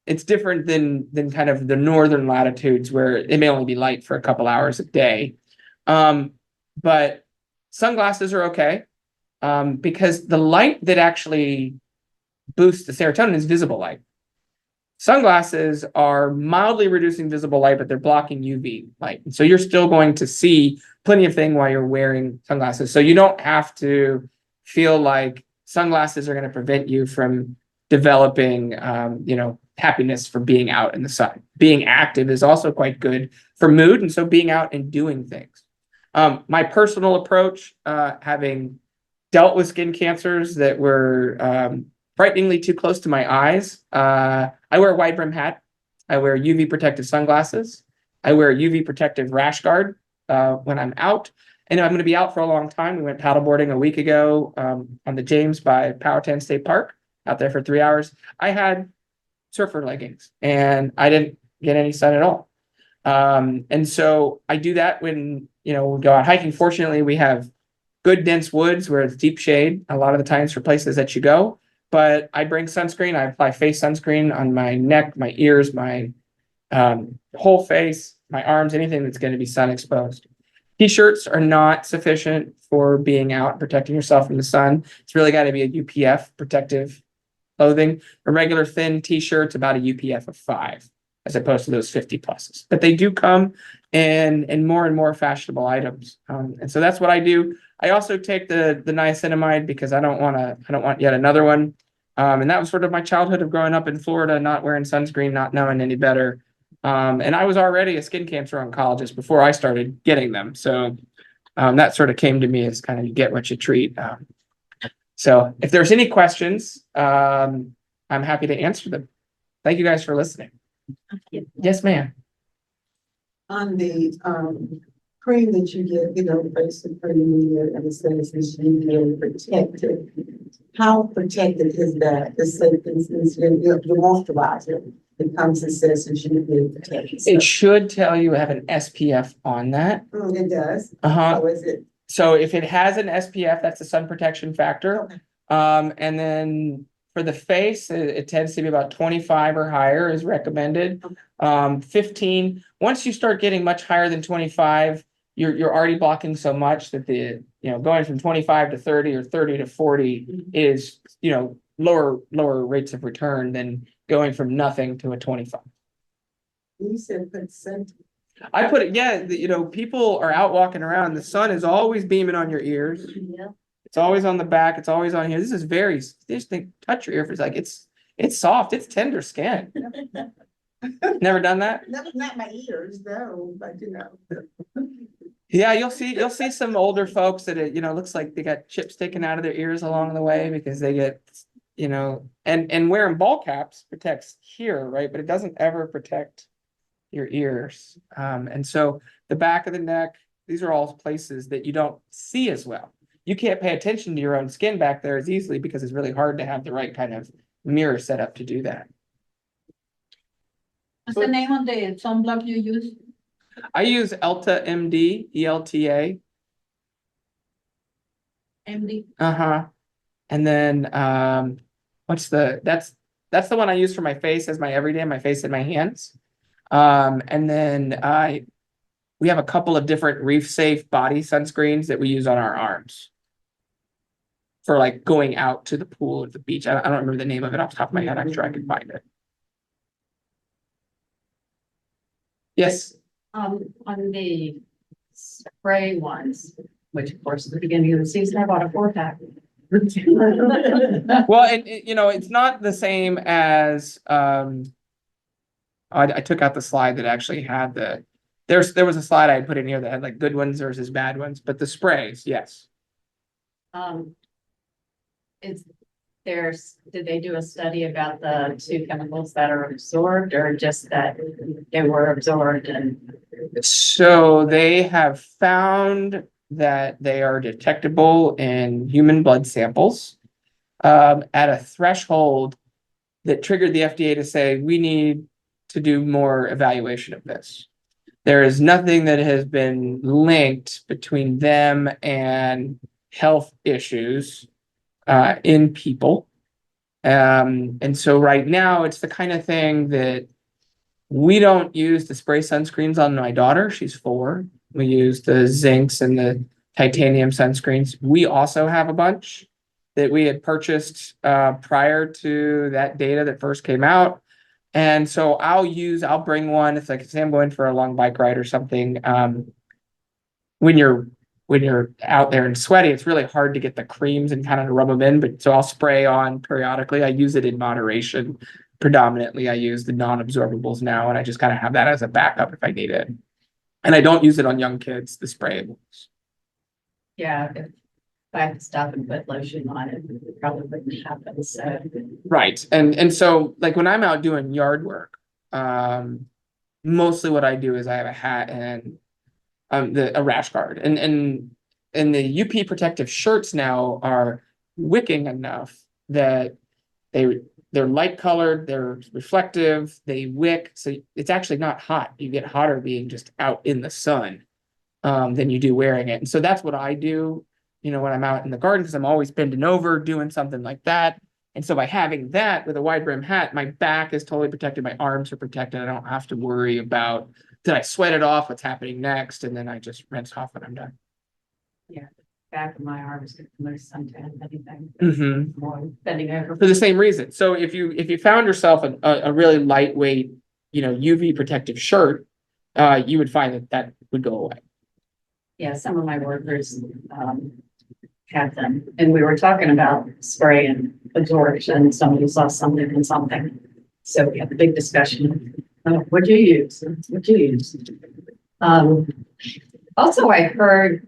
It's different than kind of the northern latitudes where it may only be light for a couple hours a day. But sunglasses are okay, because the light that actually boosts the serotonin is visible light. Sunglasses are mildly reducing visible light, but they're blocking UV light. So you're still going to see plenty of things while you're wearing sunglasses. So you don't have to feel like sunglasses are going to prevent you from developing, happiness from being out in the sun. Being active is also quite good for mood. And so being out and doing things. My personal approach, having dealt with skin cancers that were frighteningly too close to my eyes, I wear a wide brim hat. I wear UV protective sunglasses. I wear a UV protective rash guard when I'm out. And I'm going to be out for a long time. We went paddleboarding a week ago on the James by Powhatan State Park, out there for 3 hours. I had surfer leggings and I didn't get any sun at all. And so I do that when, we go out hiking. Fortunately, we have good dense woods where it's deep shade a lot of the times for places that you go. But I bring sunscreen. I apply face sunscreen on my neck, my ears, my whole face, my arms, anything that's going to be sun exposed. T-shirts are not sufficient for being out and protecting yourself from the sun. It's really got to be a UPF protective clothing. A regular thin T-shirt's about a UPF of 5, as opposed to those 50 pluses. But they do come in more and more fashionable items. And so that's what I do. I also take the niacinamide because I don't want yet another one. And that was sort of my childhood of growing up in Florida, not wearing sunscreen, not knowing any better. And I was already a skin cancer oncologist before I started getting them. So that sort of came to me as kind of you get what you treat. So if there's any questions, I'm happy to answer them. Thank you guys for listening. Yes, ma'am. On the cream that you get, basic cream, and it says it's UV protected. How protected is that? The moisturizer. It comes and says it's UV protected. It should tell you have an SPF on that. It does. So is it? So if it has an SPF, that's a sun protection factor. Okay. And then for the face, it tends to be about 25 or higher is recommended. Okay. 15. Once you start getting much higher than 25, you're already blocking so much that going from 25 to 30 or 30 to 40 is, lower rates of return than going from nothing to a 25. You said put scent. I put it, yeah, people are out walking around. The sun is always beaming on your ears. Yeah. It's always on the back. It's always on here. This is just think, touch your ear. It's like, it's soft. It's tender skin. Never done that? Not my ears, though, but Yeah, you'll see some older folks that it, looks like they got chips sticking out of their ears along the way because they get, and wearing ball caps protects here, right? But it doesn't ever protect your ears. And so the back of the neck, these are all places that you don't see as well. You can't pay attention to your own skin back there as easily because it's really hard to have the right kind of mirror set up to do that. What's the name of the sunblock you use? I use Elta MD, ELTA. MD. And then that's the one I use for my face as my everyday, my face and my hands. And then we have a couple of different reef safe body sunscreens that we use on our arms for like going out to the pool or the beach. I don't remember the name of it off the top of my head. I'm sure I can find it. Yes. On the spray ones, which of course, at the beginning of the season, I bought a 4-pack. Well, and you know, it's not the same as, I took out the slide that actually had there was a slide I had put in here that had like good ones versus bad ones, but the sprays, yes. Is did they do a study about the two chemicals that are absorbed or just that they were absorbed and? So they have found that they are detectable in human blood samples at a threshold that triggered the FDA to say, we need to do more evaluation of this. There is nothing that has been linked between them and health issues in people. And so right now it's the kind of thing that we don't use the spray sunscreens on my daughter. She's 4. We use the zincs and the titanium sunscreens. We also have a bunch that we had purchased prior to that data that first came out. And so I'll bring one. It's like, say I'm going for a long bike ride or something. When you're out there and sweaty, it's really hard to get the creams and kind of rub them in. But so I'll spray on periodically. I use it in moderation. Predominantly, I use the non-absorbables now, and I just kind of have that as a backup if I need it. And I don't use it on young kids, the sprayables. Yeah, if I had to stop and put lotion on it, it probably wouldn't happen, so. Right. And so like when I'm out doing yard work, mostly what I do is I have a hat and a rash guard. And the UP protective shirts now are wicking enough that they're light colored, they're reflective, they wick, so it's actually not hot. You get hotter being just out in the sun than you do wearing it. And so that's what I do, you know, when I'm out in the garden, because I'm always bending over doing something like that. And so by having that with a wide brim hat, my back is totally protected, my arms are protected. I don't have to worry about, did I sweat it off, what's happening next, and then I just rinse off when I'm done. Yeah, back of my arms, most suntan, anything. Mhm. More bending over. For the same reason. So if you found yourself a really lightweight, you know, UV protective shirt, you would find that would go away. Yeah, some of my workers have them, and we were talking about spray and absorption. Somebody saw something and something, so we had the big discussion. What'd you use? What'd you use? Also, I heard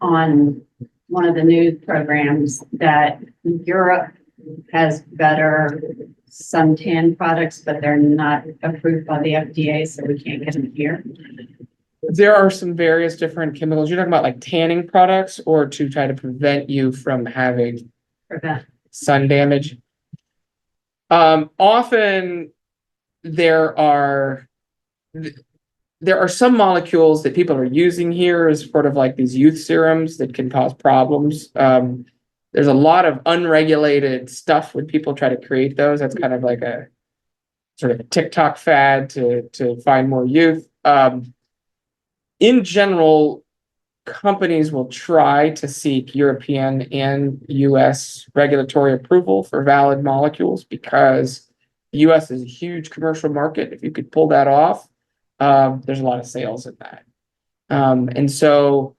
on one of the news programs that Europe has better suntan products, but they're not approved by the FDA, so we can't get them here. There are some various different chemicals. You're talking about like tanning products or to try to prevent you from having Prevent. sun damage. Often there are some molecules that people are using here as sort of like these youth serums that can cause problems. There's a lot of unregulated stuff when people try to create those. That's kind of like a sort of a TikTok fad to find more youth. In general, companies will try to seek European and US regulatory approval for valid molecules because the US is a huge commercial market. If you could pull that off, there's a lot of sales in that. And so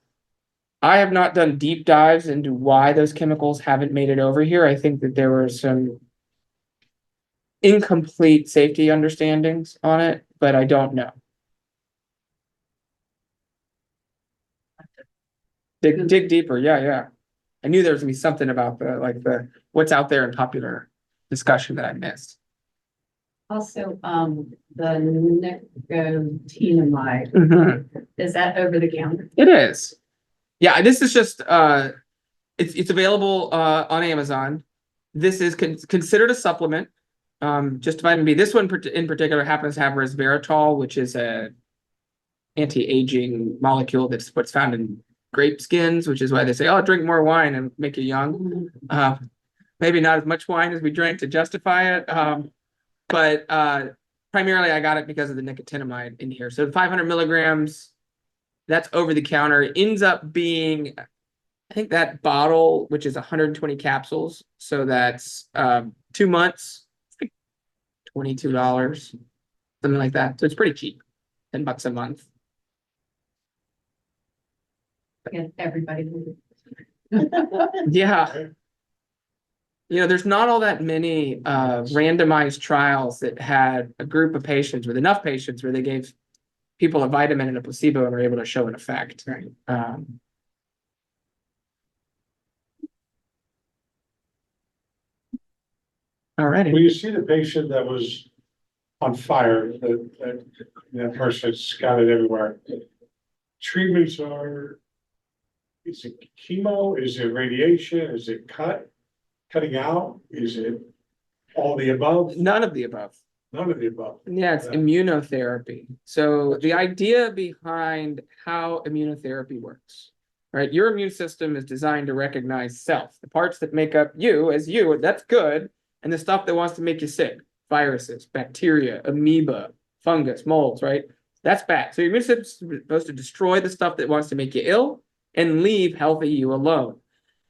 I have not done deep dives into why those chemicals haven't made it over here. I think that there were some incomplete safety understandings on it, but I don't know. Dig deeper. Yeah. I knew there was gonna be something about the what's out there in popular discussion that I missed. Also, the nicotinamide, is that over the counter? It is. Yeah, this is just it's available on Amazon. This is considered a supplement. Just vitamin B. This one in particular happens to have resveratrol, which is a anti-aging molecule that's what's found in grape skins, which is why they say, oh, drink more wine and make you young. Maybe not as much wine as we drank to justify it. But primarily I got it because of the nicotinamide in here. So 500 milligrams, that's over the counter. It ends up being, I think that bottle, which is 120 capsules. So that's 2 months, $22, something like that. So it's pretty cheap. $10 a month. Yeah, everybody. Yeah. There's not all that many randomized trials that had a group of patients with enough patients where they gave people a vitamin and a placebo and were able to show an effect. Right. All righty. Well, you see the patient that was on fire, that person scattered everywhere. Treatments are, is it chemo? Is it radiation? Is it cutting out? Is it all the above? None of the above. None of the above. Yeah, it's Yeah. immunotherapy. So the idea behind how immunotherapy works, right? Your immune system is designed to recognize self, the parts that make up you as you, that's good, and the stuff that wants to make you sick, viruses, bacteria, amoeba, fungus, molds, right? That's bad. So your immune system is supposed to destroy the stuff that wants to make you ill and leave healthy you alone.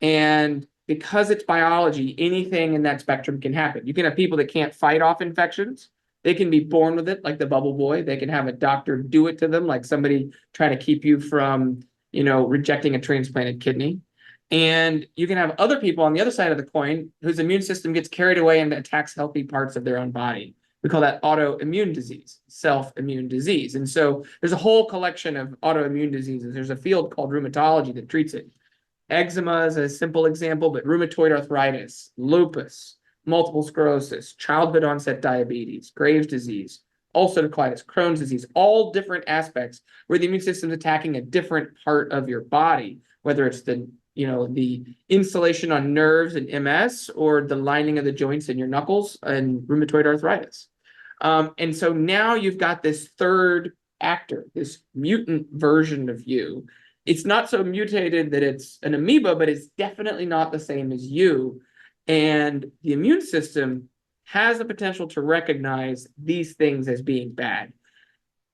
And because it's biology, anything in that spectrum can happen. You can have people that can't fight off infections. They can be born with it, like the bubble boy. They can have a doctor do it to them, like somebody trying to keep you from, rejecting a transplanted kidney. And you can have other people on the other side of the coin whose immune system gets carried away and attacks healthy parts of their own body. We call that autoimmune disease, self-immune disease. And so there's a whole collection of autoimmune diseases. There's a field called rheumatology that treats it. Eczema is a simple example, but rheumatoid arthritis, lupus, multiple sclerosis, childhood onset diabetes, Graves' disease, ulcerative colitis, Crohn's disease, all different aspects where the immune system is attacking a different part of your body, whether it's the insulation on nerves and MS or the lining of the joints in your knuckles and rheumatoid arthritis. And so now you've got this third actor, this mutant version of you. It's not so mutated that it's an amoeba, but it's definitely not the same as you. And the immune system has the potential to recognize these things as being bad.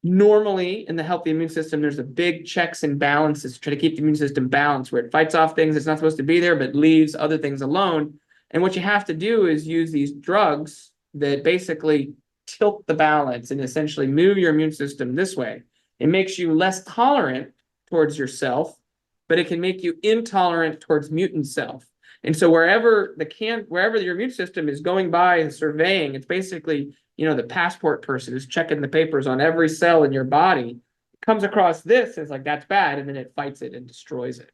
Normally, in the healthy immune system, there's a big checks and balances to try to keep the immune system balanced, where it fights off things that's not supposed to be there, but leaves other things alone. And what you have to do is use these drugs that basically tilt the balance and essentially move your immune system this way. It makes you less tolerant towards yourself, but it can make you intolerant towards mutant self. And so wherever your immune system is going by and surveying, it's basically, the passport person who's checking the papers on every cell in your body, comes across this, it's like, that's bad, and then it fights it and destroys it.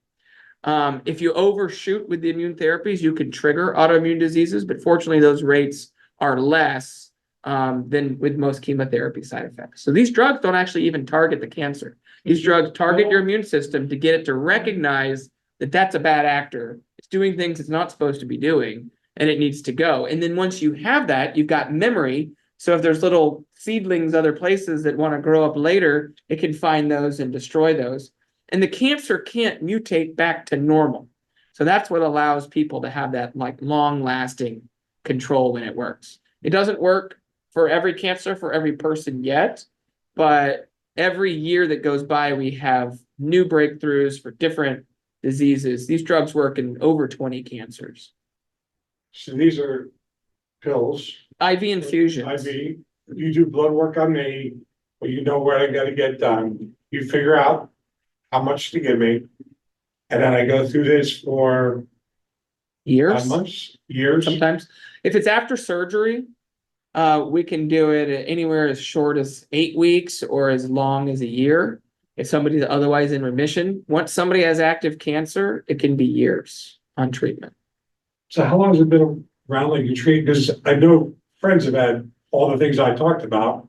If you overshoot with the immune therapies, you can trigger autoimmune diseases, but fortunately those rates are less than with most chemotherapy side effects. So these drugs don't actually even target the cancer. These drugs target your immune system to get it to recognize that that's a bad actor. It's doing things it's not supposed to be doing, and it needs to go. And then once you have that, you've got memory. So if there's little seedlings, other places that want to grow up later, it can find those and destroy those. And the cancer can't mutate back to normal. So that's what allows people to have that long-lasting control when it works. It doesn't work for every cancer, for every person yet, but every year that goes by, we have new breakthroughs for different diseases. These drugs work in over 20 cancers. So these are pills. IV infusions. IV. You do blood work on me, but you know where I gotta get done. You figure out how much to give me. And then I go through this for Years, months, years. sometimes. If it's after surgery, we can do it anywhere as short as 8 weeks or as long as a year. If somebody's otherwise in remission, once somebody has active cancer, it can be years on treatment. So how long has it been around like you treat? Because I know friends have had all the things I talked about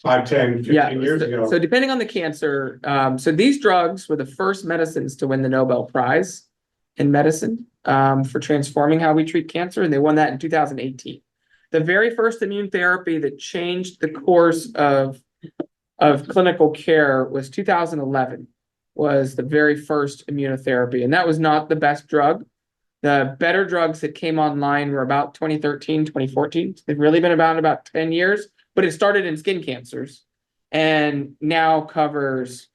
5, 10, 15 years ago. So depending on the cancer, so these drugs were the first medicines to win the Nobel Prize in medicine for transforming how we treat cancer, and they won that in 2018. The very first immune therapy that changed the course of clinical care was 2011, was the very first immunotherapy, and that was not the best drug. The better drugs that came online were about 2013, 2014. They've really been about 10 years, but it started in skin cancers and now covers,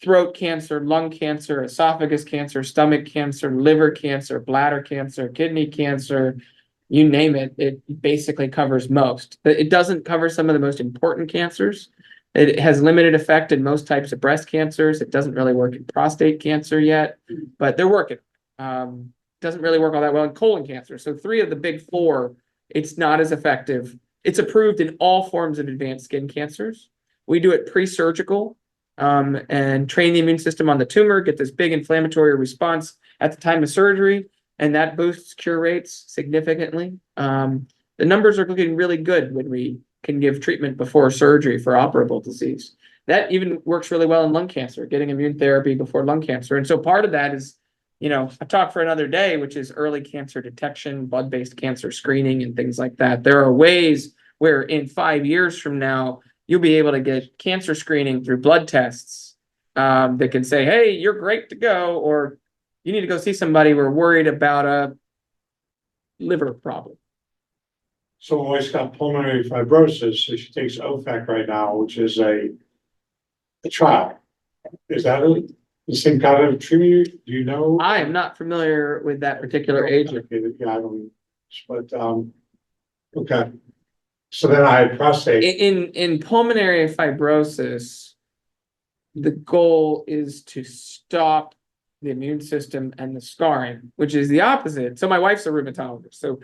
throat cancer, lung cancer, esophagus cancer, stomach cancer, liver cancer, bladder cancer, kidney cancer, you name it. It basically covers most. But it doesn't cover some of the most important cancers. It has limited effect in most types of breast cancers. It doesn't really work in prostate cancer yet, but they're working. Doesn't really work all that well in colon cancer. So 3 of the big 4, it's not as effective. It's approved in all forms of advanced skin cancers. We do it pre-surgical, and train the immune system on the tumor, get this big inflammatory response at the time of surgery, and that boosts cure rates significantly. The numbers are looking really good when we can give treatment before surgery for operable disease. That even works really well in lung cancer, getting immune therapy before lung cancer. And so part of that is, a talk for another day, which is early cancer detection, blood-based cancer screening, and things like that. There are ways where in 5 years from now, you'll be able to get cancer screening through blood tests that can say, hey, you're great to go, or you need to go see somebody. We're worried about a liver problem. So my wife's got pulmonary fibrosis, so she takes OFAC right now, which is a trial. Is that the same kind of treatment? Do you know? I am not familiar with that particular agent. Yeah, I don't, but, okay. So then I had prostate. In pulmonary fibrosis, the goal is to stop the immune system and the scarring, which is the opposite. So my wife's a rheumatologist, so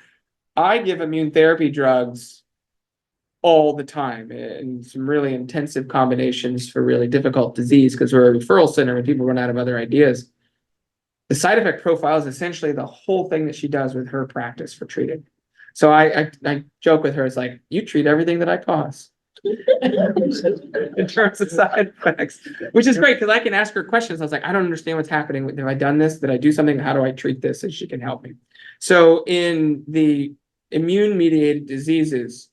I give immune therapy drugs all the time and some really intensive combinations for really difficult disease because we're a referral center and people run out of other ideas. The side effect profile is essentially the whole thing that she does with her practice for treating. So I joke with her, it's like, you treat everything that I cause in terms of side effects, which is great because I can ask her questions. I was like, I don't understand what's happening. Have I done this? Did I do something? How do I treat this? And she can help me. So in the immune mediated diseases,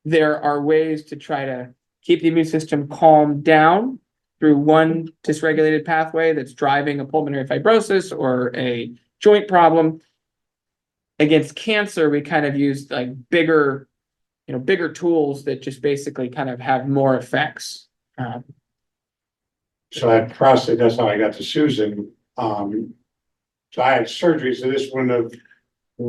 there are ways to try to keep the immune system calmed down through one dysregulated pathway that's driving a pulmonary fibrosis or a joint problem. Against cancer, we kind of used like bigger tools that just basically kind of have more effects. So I had prostate, that's how I got to Susan. So I had surgery, so this wouldn't have.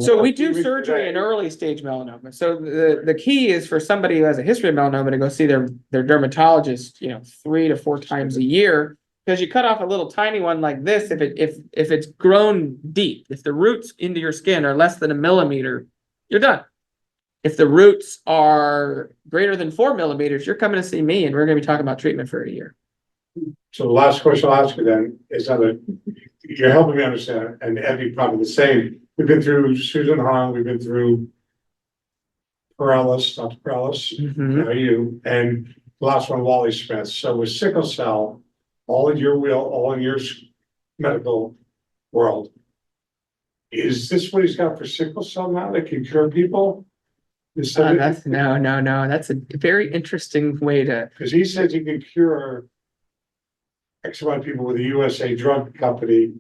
So we do surgery in early stage melanoma. So the key is for somebody who has a history of melanoma to go see their dermatologist, 3 to 4 times a year, because you cut off a little tiny one like this. If it's grown deep, if the roots into your skin are less than 1 millimeter, you're done. If the roots are greater than 4 millimeters, you're coming to see me, and we're going to be talking about treatment for a year. So the last question I'll ask you then is that you're helping me understand, and Evie probably the same. We've been through Susan Hong, we've been through Perellis, Dr. Perellis, you, and the last one, Wally Smith. So with sickle cell, all in your medical world, is this what he's got for sickle cell now that can cure people? No. That's a very interesting way to. Because he says he can cure X amount of people with a US drug company.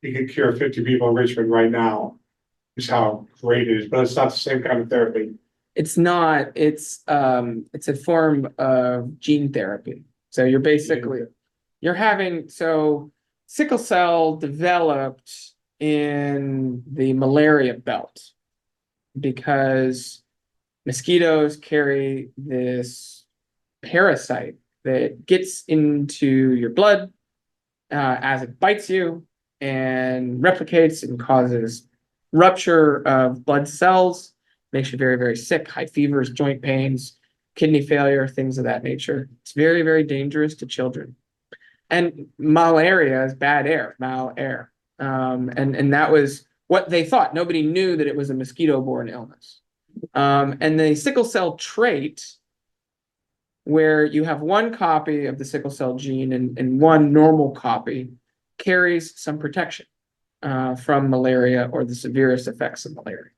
He could cure 50 people in Richmond right now. Is how great it is, but it's not the same kind of therapy. It's not. It's a form of gene therapy. So you're basically sickle cell developed in the malaria belt because mosquitoes carry this parasite that gets into your blood as it bites you and replicates and causes rupture of blood cells, makes you very, very sick, high fevers, joint pains, kidney failure, things of that nature. It's very, very dangerous to children. And malaria is bad air, mal-air. And that was what they thought. Nobody knew that it was a mosquito-borne illness. And the sickle cell trait, where you have one copy of the sickle cell gene and one normal copy, carries some protection from malaria or the severest effects of malaria.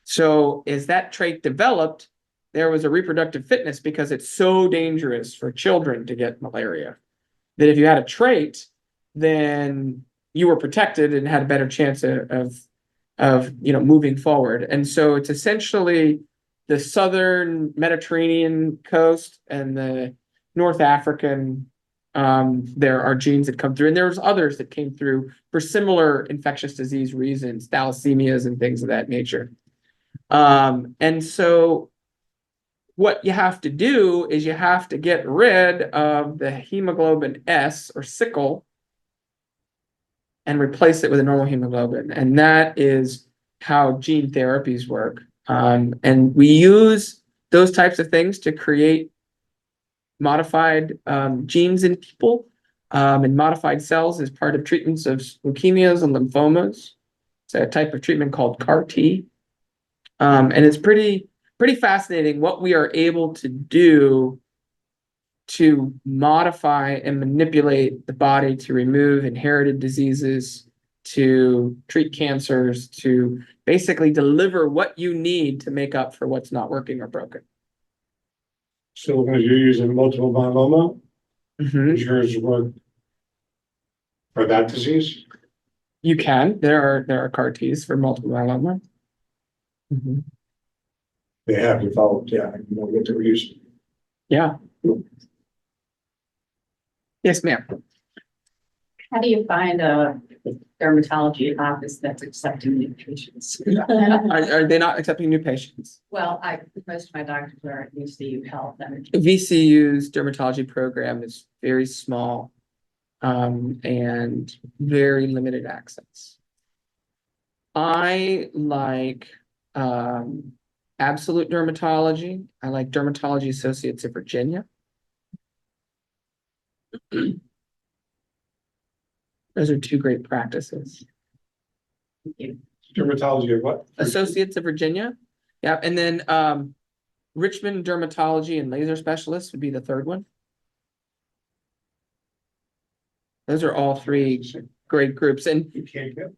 So as that trait developed, there was a reproductive fitness because it's so dangerous for children to get malaria that if you had a trait, then you were protected and had a better chance of moving forward. And so it's essentially the southern Mediterranean coast and the North African. There are genes that come through, and there's others that came through for similar infectious disease reasons, thalassemias and things of that nature. And so what you have to do is you have to get rid of the hemoglobin S or sickle and replace it with a normal hemoglobin. And that is how gene therapies work. And we use those types of things to create modified genes in people and modified cells as part of treatments of leukemias and lymphomas. It's a type of treatment called CAR T. And it's pretty fascinating what we are able to do to modify and manipulate the body to remove inherited diseases, to treat cancers, to basically deliver what you need to make up for what's not working or broken. So because you're using multiple myeloma, Mhm. does yours work for that disease? You can. There are CAR Ts for multiple myeloma. Mhm. They have developed, yeah, I know what they're using. Yeah. Yes, ma'am. How do you find a dermatology office that's accepting new patients? Are they not accepting new patients? Well, most of my doctors are at VCU Health and VCU's dermatology program is very small and very limited access. I like Absolute Dermatology. I like Dermatology Associates of Virginia. Those are two great practices. Dermatology of what? Associates of Virginia. Yeah, and then Richmond Dermatology and Laser Specialists would be the third one. Those are all three great groups. And You can't get in.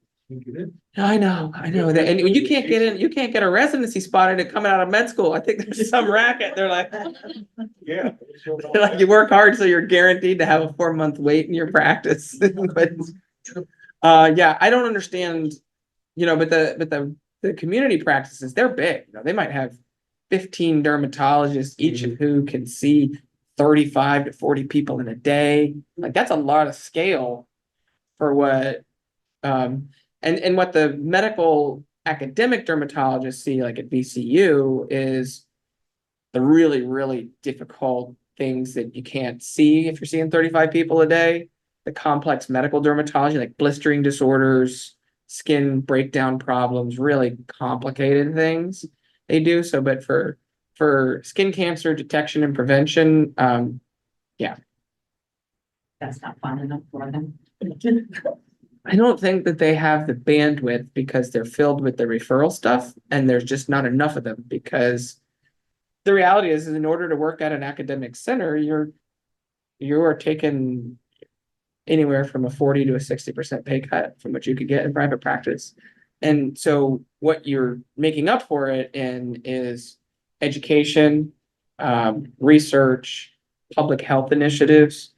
I know that, and you can't get in, you can't get a residency spot in coming out of med school. I think there's some racket. They're like, Yeah. you work hard, so you're guaranteed to have a 4-month wait in your practice. But yeah, I don't understand, but the community practices, they're big. They might have 15 dermatologists, each of who can see 35 to 40 people in a day. Like that's a lot of scale for what and what the medical academic dermatologists see, like at VCU, is the really, really difficult things that you can't see if you're seeing 35 people a day. The complex medical dermatology, like blistering disorders, skin breakdown problems, really complicated things they do. So, but for skin cancer detection and prevention, that's not fun enough for them. I don't think that they have the bandwidth because they're filled with the referral stuff and there's just not enough of them, because the reality is in order to work at an academic center, you are taking anywhere from a 40 to a 60% pay cut from what you could get in private practice. And so what you're making up for it in is education, research, public health initiatives.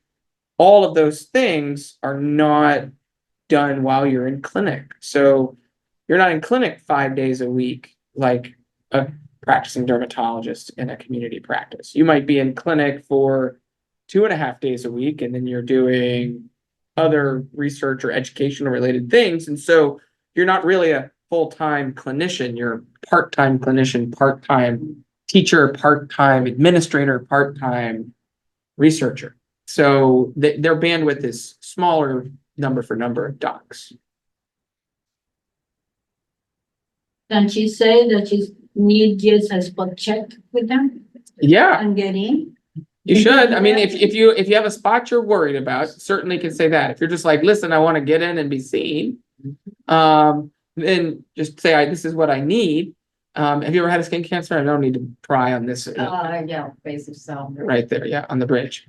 All of those things are not done while you're in clinic. So you're not in clinic 5 days a week like a practicing dermatologist in a community practice. You might be in clinic for 2.5 days a week, and then you're doing other research or educational related things. And so you're not really a full-time clinician. You're a part-time clinician, part-time teacher, part-time administrator, part-time researcher. So their bandwidth is smaller number of docs. Can she say that you need just a spot check with them Yeah, and get in? you should. I mean, if you have a spot you're worried about, certainly can say that. If you're just like, listen, I want to get in and be seen, then just say, this is what I need. Have you ever had a skin cancer? I don't need to pry on this Yeah, basic cell. right there, yeah, on the bridge.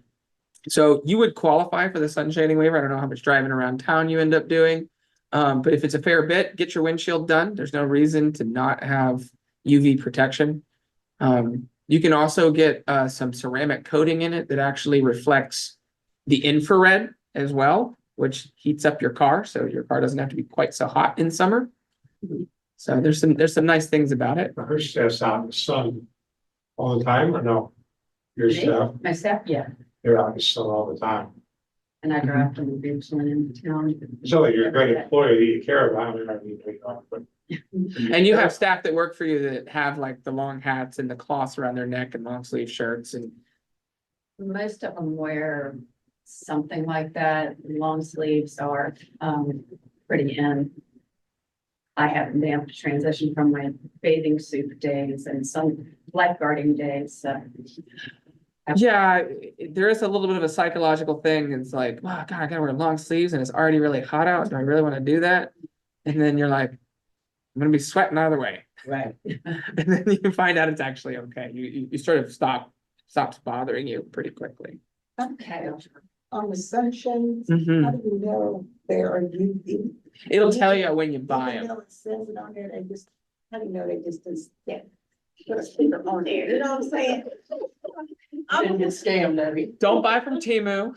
So you would qualify for the sun shading waiver. I don't know how much driving around town you end up doing. But if it's a fair bit, get your windshield done. There's no reason to not have UV protection. You can also get some ceramic coating in it that actually reflects the infrared as well, which heats up your car, so your car doesn't have to be quite so hot in summer. So there's some nice things about it. Her staff's out in the sun all the time, or no? Your staff, My staff, yeah. they're out in the sun all the time. and I drive from Richmond into town. So you're a great employee, you care about it, but. And you have staff that work for you that have like the long hats and the cloths around their neck and long sleeve shirts and. Most of them wear something like that. Long sleeves are pretty in. I happen to have to transition from my bathing suit days and some lifeguarding days, so. Yeah, there is a little bit of a psychological thing. It's like, wow, God, I gotta wear long sleeves and it's already really hot out. Do I really want to do that? And then you're like, I'm gonna be sweating either way. Right. And then you find out it's actually okay. You sort of stops bothering you pretty quickly. Okay. On the sunshades, Mhm. how do you know there are UV? It'll tell you when you buy Even them. though it says it on there, they just, how do you know they just didn't stick? Put a sticker on there, you know what I'm saying? I'm just scammed, Debbie. Don't buy from Temu.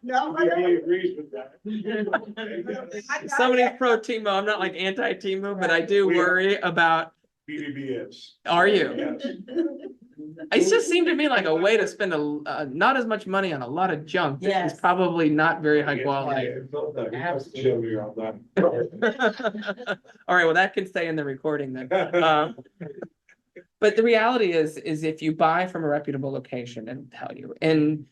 No, I He don't. agrees with that. I got Somebody's that. pro Temu. I'm not like anti Temu, but I do worry about. BBB is. Are you? Yes. It just seemed to me like a way to spend not as much money on a lot of junk. That is Yes. probably not very high quality. Absolutely. On that. All right, well, that can stay in the recording then. But the reality is if you buy from a reputable location, and tell you, and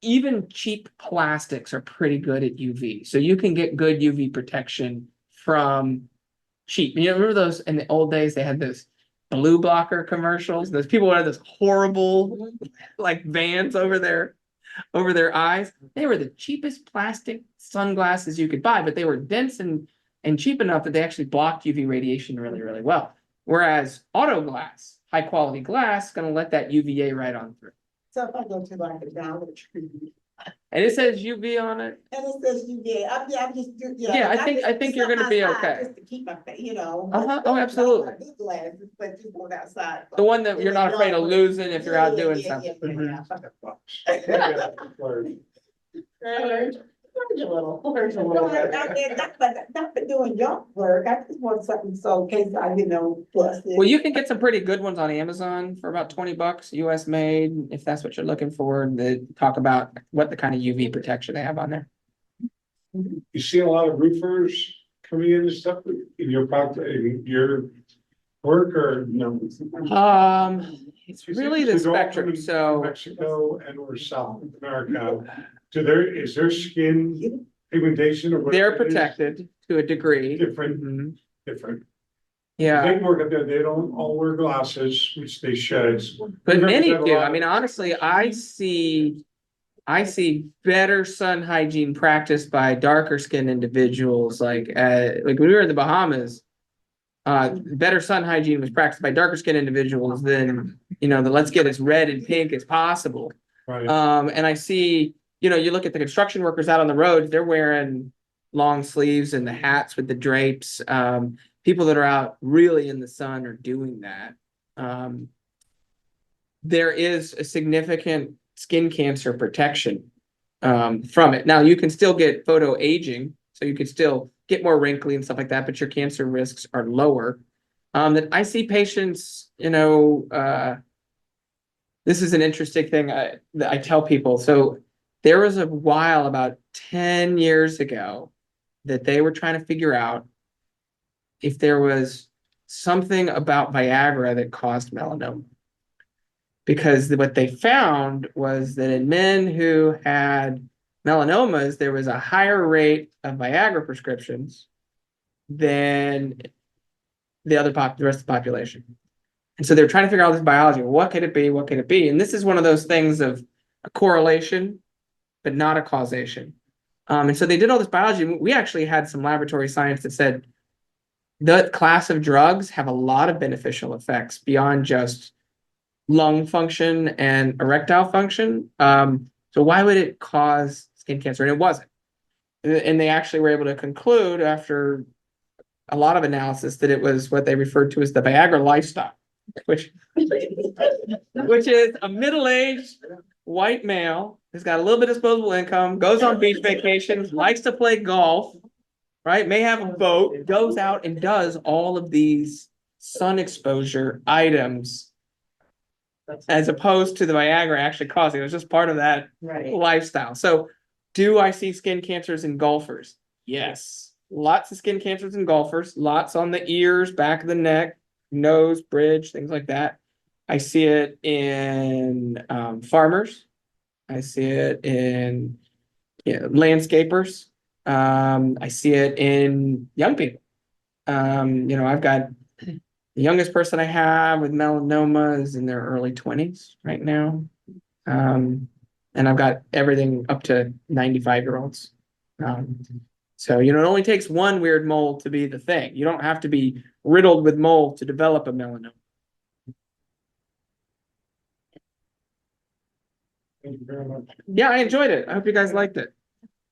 even cheap plastics are pretty good at UV. So you can get good UV protection from cheap. You know, remember those in the old days, they had those blue blocker commercials? Those people had those horrible like bands over their eyes. They were the cheapest plastic sunglasses you could buy, but they were dense and cheap enough that they actually blocked UV radiation really, really well. Whereas auto glass, high quality glass, gonna let that UVA right on through. So if I go to like a Dollar Tree And it says UV on it. and it says UVA, I'm just, Yeah, I think you're gonna be okay. Just to keep my, you know. Uh-huh. Oh, absolutely. Not my good glasses, but just going outside. The one that you're not afraid of losing if you're out doing something. Urge a little. Not for doing junk work, I just want something so in case I, busted. Well, you can get some pretty good ones on Amazon for about $20, US made, if that's what you're looking for. They talk about what the kind of UV protection they have on there. You see a lot of roofers coming in and stuff in your in your work or no? It's really the spectrum. So Mexico and or South America, is their skin pigmentation or? they're whatever it is protected to a degree. Different, Mhm. different. Yeah, They work up there, they don't all wear glasses, which they should. but many Represent a do. lot I of- mean, honestly, I see better sun hygiene practiced by darker skinned individuals. Like when we were in the Bahamas, better sun hygiene was practiced by darker skinned individuals than, the let's get as red and pink as possible. Right, And I see, you look at the construction workers out on the road, they're wearing long sleeves and the hats with the drapes. People that are out really in the sun are doing that. There is a significant skin cancer protection from it. Now, you can still get photo aging, so you can still get more wrinkly and stuff like that, but your cancer risks are lower. That I see patients, this is an interesting thing that I tell people. So there was a while about 10 years ago that they were trying to figure out if there was something about Viagra that caused melanoma. Because what they found was that in men who had melanomas, there was a higher rate of Viagra prescriptions than the rest of the population. And so they're trying to figure out this biology. What could it be? What could it be? And this is one of those things of a correlation, but not a causation. And so they did all this biology. We actually had some laboratory science that said the class of drugs have a lot of beneficial effects beyond just lung function and erectile function. So why would it cause skin cancer? And it wasn't. And they actually were able to conclude after a lot of analysis that it was what they referred to as the Viagra lifestyle, which is a middle-aged white male who's got a little bit of disposable income, goes on beach vacations, likes to play golf, right? May have a boat, goes out and does all of these sun exposure items as opposed to the Viagra actually causing, it was just part of that Right. lifestyle. So do I see skin cancers in golfers? Yes. Lots of skin cancers in golfers, lots on the ears, back of the neck, nose, bridge, things like that. I see it in farmers. I see it in landscapers. I see it in young people. I've got the youngest person I have with melanoma is in their early 20s right now. And I've got everything up to 95-year-olds. So, it only takes one weird mole to be the thing. You don't have to be riddled with mold to develop a melanoma. Thank you very much. Yeah, I enjoyed it. I hope you guys liked it.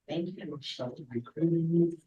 Thank you. Stuff to be clean.